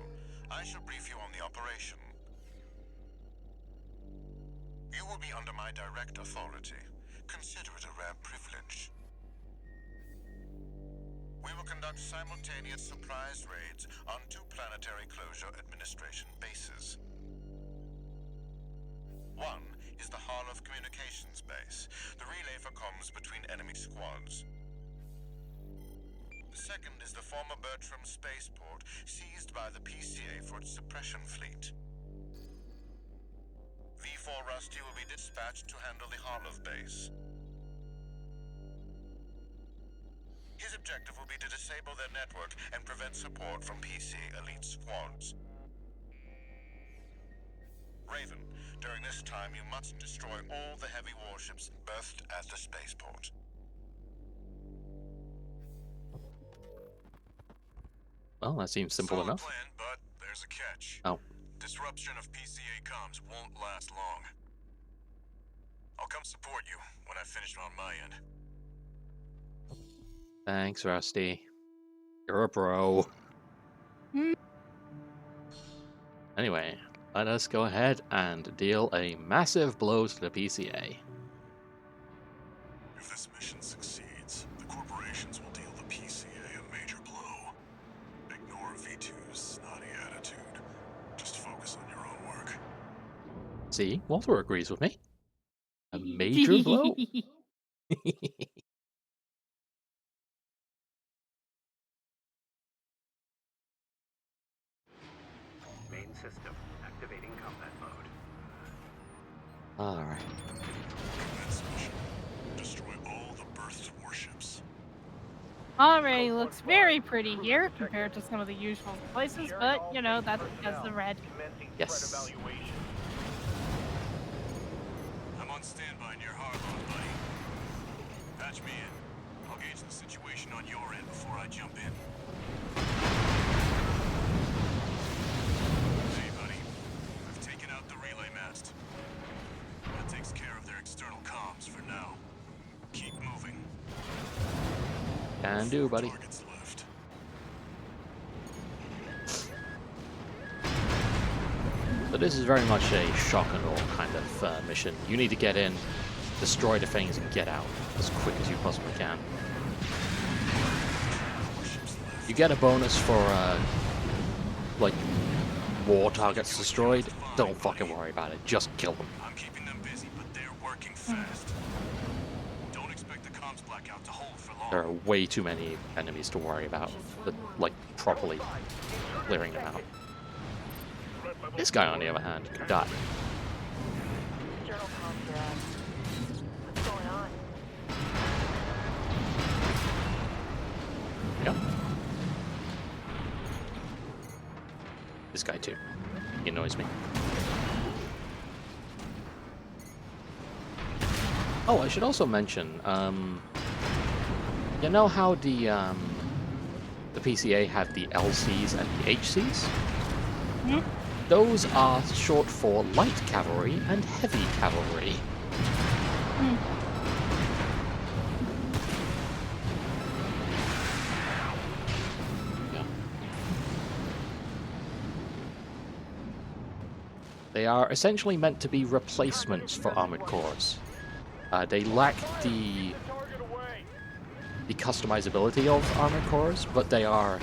I shall brief you on the operation. You will be under my direct authority. Consider it a rare privilege. We will conduct simultaneous surprise raids on 2 planetary closure administration bases. One is the Hall of Communications base, the relay for comms between enemy squads. The second is the former Bertram spaceport, seized by the PCA for its suppression fleet. V4 Rusty will be dispatched to handle the Hollow base. His objective will be to disable their network and prevent support from PC elite squads. Raven, during this time you must destroy all the heavy warships berthed at the spaceport. Well, that seems simple enough. Plan, but there's a catch. Oh. Disruption of PCA comms won't last long. I'll come support you when I finish on my end. Thanks, Rusty. You're a bro. Anyway, let us go ahead and deal a massive blow to the PCA. If this mission succeeds, the corporations will deal the PCA a major blow. Ignore V2's snotty attitude. Just focus on your own work. See, Walter agrees with me. A major blow? Main system activating combat mode. Alright. Commence mission. Destroy all the berthed warships. Already looks very pretty here compared to some of the usual places, but you know, that's because the red. Yes. I'm on standby near Harlow, buddy. Patch me in. I'll gauge the situation on your end before I jump in. Hey, buddy. I've taken out the relay mast. That takes care of their external comms for now. Keep moving. Can do, buddy. Targets left. So this is very much a shock and awe kind of mission. You need to get in, destroy the things, and get out as quick as you possibly can. You get a bonus for, like, war targets destroyed. Don't fucking worry about it. Just kill them. I'm keeping them busy, but they're working fast. Don't expect the comms blackout to hold for long. There are way too many enemies to worry about, but, like, properly clearing them out. This guy, on the other hand, could die. Journal comms are up. What's going on? Yep. This guy too. He annoys me. Oh, I should also mention, you know how the PCA have the LCs and the HCs? Hmm? Those are short for light cavalry and heavy cavalry. Yeah. They are essentially meant to be replacements for armored cores. They lack the customizability of armored cores, but they are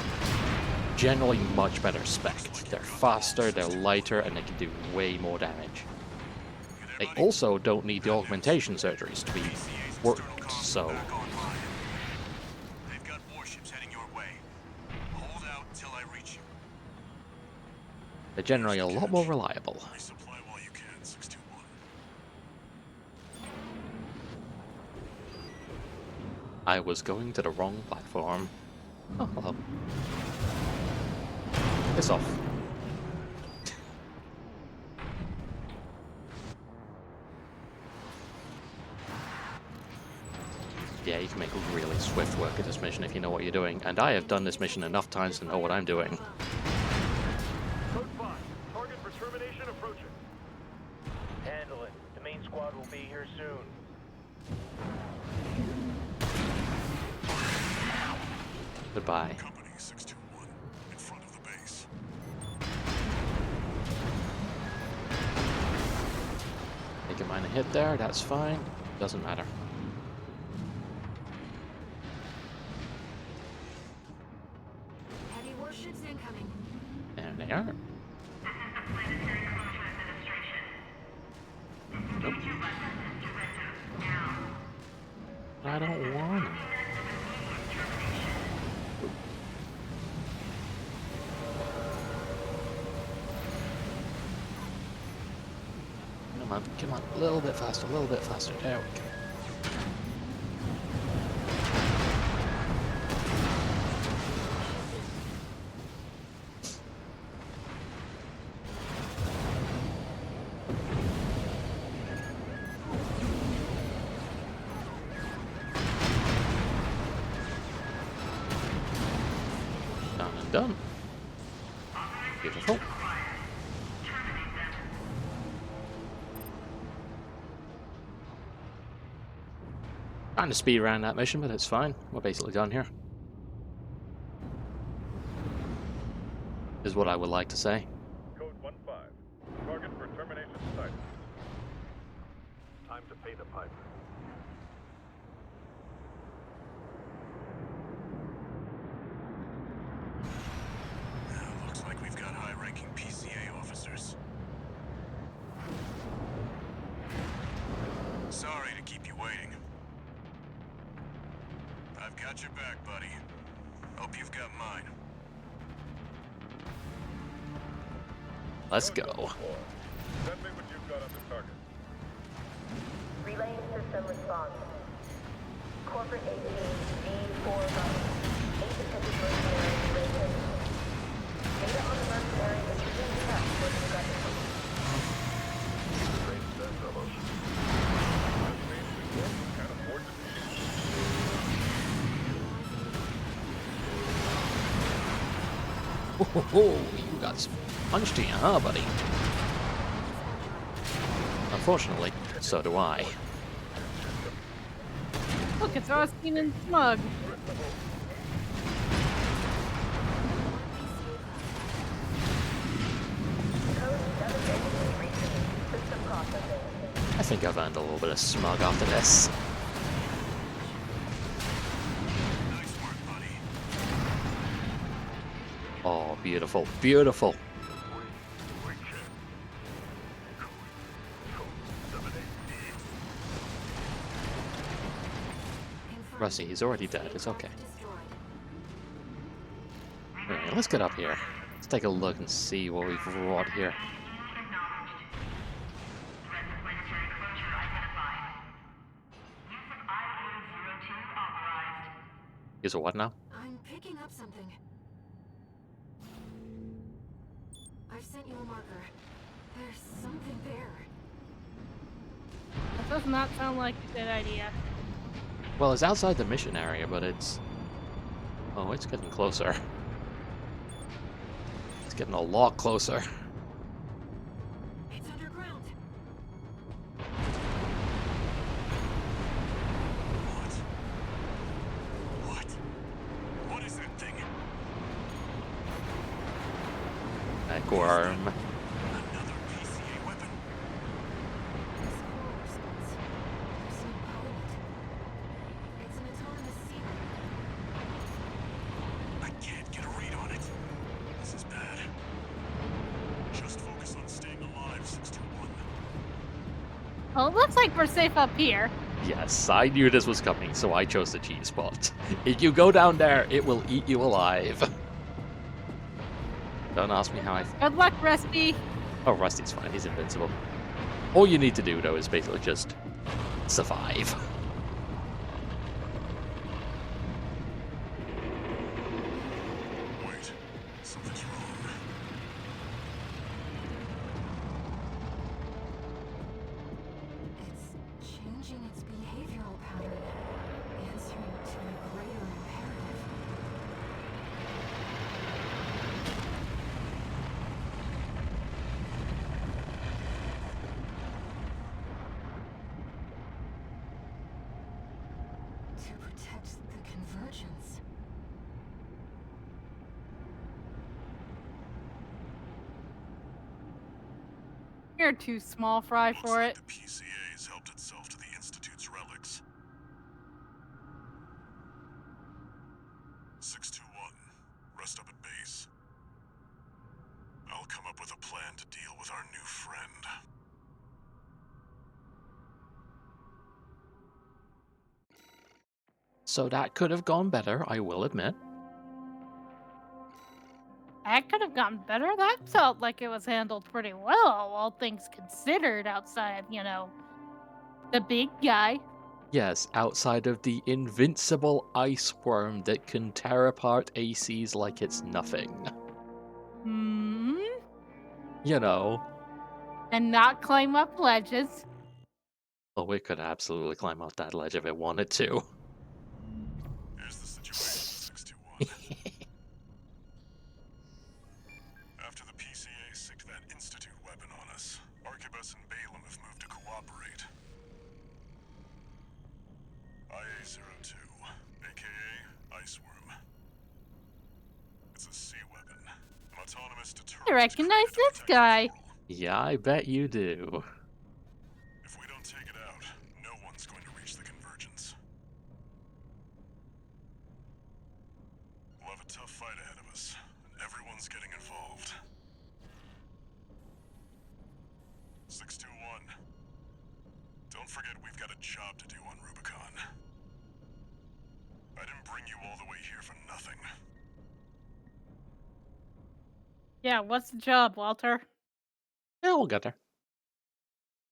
generally much better spec'd. They're faster, they're lighter, and they can do way more damage. They also don't need the augmentation surgeries to be worked, so... They've got warships heading your way. Hold out till I reach you. they're generally a lot more reliable. Resupply while you can, 621. I was going to the wrong platform. Oh, hello. Piss off. Yeah, you can make really swift work of this mission if you know what you're doing, and I have done this mission enough times to know what I'm doing. Code 5. Target for termination approaching. Handle it. The main squad will be here soon. Goodbye. Company 621, in front of the base. Take a minor hit there, that's fine. Doesn't matter. Heavy warships incoming. There they are. This is the Planetary Closure Administration. Nope. Get your weapons into Rento now. I don't want to. Come on, a little bit faster, a little bit faster. There we go. Done and done. Beautiful. Trying to speed around that mission, but it's fine. We're basically done here. Is what I would like to say. Code 1-5. Target for termination sighted. Time to pay the piper. Looks like we've got high-ranking PCA officers. Sorry to keep you waiting. I've got your back, buddy. Hope you've got mine. Let's go. Send me what you've got on the target. Relaying system response. Corporate AT V4 button. 8 detected mercenaries rated. Data on the mercenary is being kept for discussion. Train that fellow. This means we can't afford to Oh, you got some punch to you, huh, buddy? Unfortunately, so do I. Look, it's Austin and Smug. I think I've earned a little bit of smug after this. Nice work, buddy. beautiful. Beautiful. Rusty, he's already dead. It's okay. Alright, let's get up here. Let's take a look and see what we've wrought here. Use a what now? I'm picking up something. I've sent you a marker. There's something there. That does not sound like a good idea. Well, it's outside the mission area, but it's... Oh, it's getting closer. It's getting a lot closer. It's underground. What is that thing? Eggworm. Another PCA weapon. This core response. There's no pilot. It's an autonomous sea. I can't get a read on it. This is bad. Just focus on staying alive, 621. Well, it looks like we're safe up here. Yes, I knew this was coming, so I chose the G spot. If you go down there, it will eat you alive. Don't ask me how I... Good luck, Rusty. Oh, Rusty's fine. He's invincible. All you need to do, though, is basically just survive. Wait, something's wrong. It's changing its behavioral pattern, answering to a greater imperative. To protect the convergence. You're too small fry for it. The PCA's helped itself to the Institute's relics. 621, rest up at base. I'll come up with a plan to deal with our new friend. So that could have gone better, I will admit. That could have gotten better. That felt like it was handled pretty well, all things considered, outside, you know, the big guy. Yes, outside of the invincible ice worm that can tear apart ACs like it's nothing. Hmm. You know. And not climb up ledges. Well, we could absolutely climb up that ledge if it wanted to. Here's the situation, 621. After the PCA sicked that Institute weapon on us, Arquebus and Balaam have moved to cooperate. IA-02, aka Iceworm. It's a sea weapon, an autonomous deterrent. I recognize this guy. Yeah, I bet you do. If we don't take it out, no one's going to reach the convergence. We'll have a tough fight ahead of us, and everyone's getting involved. 621. Don't forget we've got a job to do on Rubicon. I didn't bring you all the way here for nothing. Yeah, what's the job, Walter? Yeah, we'll get there.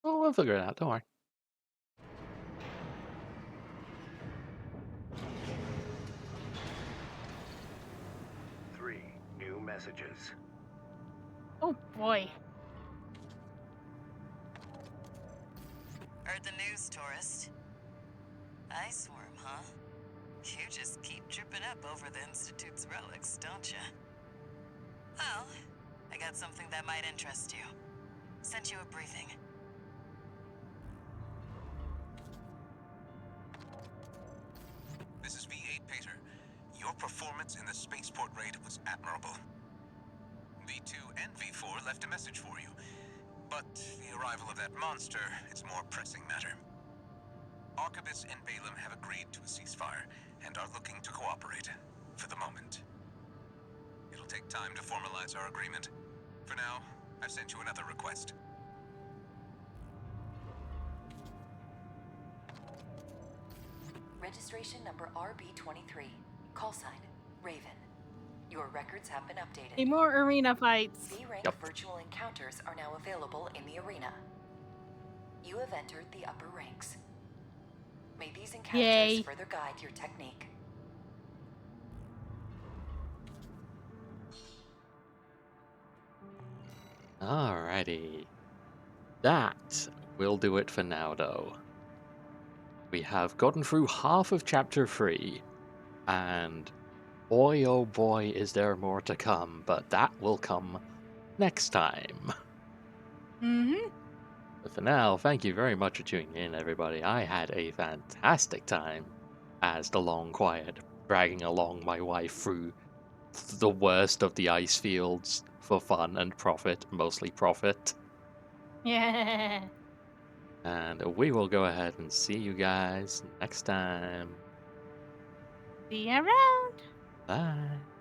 Oh, we'll figure it out, don't worry. Three new messages. Oh boy. Heard the news, tourist. Iceworm, huh? You just keep tripping up over the Institute's relics, don't you? Well, I got something that might interest you. Sent you a briefing. This is V8 Pater. Your performance in the spaceport raid was admirable. V2 and V4 left a message for you. But the arrival of that monster is a more pressing matter. Arquebus and Balaam have agreed to a ceasefire and are looking to cooperate, for the moment. It'll take time to formalize our agreement. For now, I've sent you another request. Registration number RB23. Call sign, Raven. Your records have been updated. Need more arena fights. C-rank virtual encounters are now available in the arena. You have entered the upper ranks. May these encounters Yay. further guide your technique. Alrighty. That will do it for now, though. We have gotten through half of Chapter 3, and boy oh boy is there more to come, but that will come next time. Mm-hmm. But for now, thank you very much for tuning in, everybody. I had a fantastic time as the Long Quiet, dragging along my wife through the worst of the ice fields for fun and profit, mostly profit. Yeah. And we will go ahead and see you guys next time. See you around. Bye.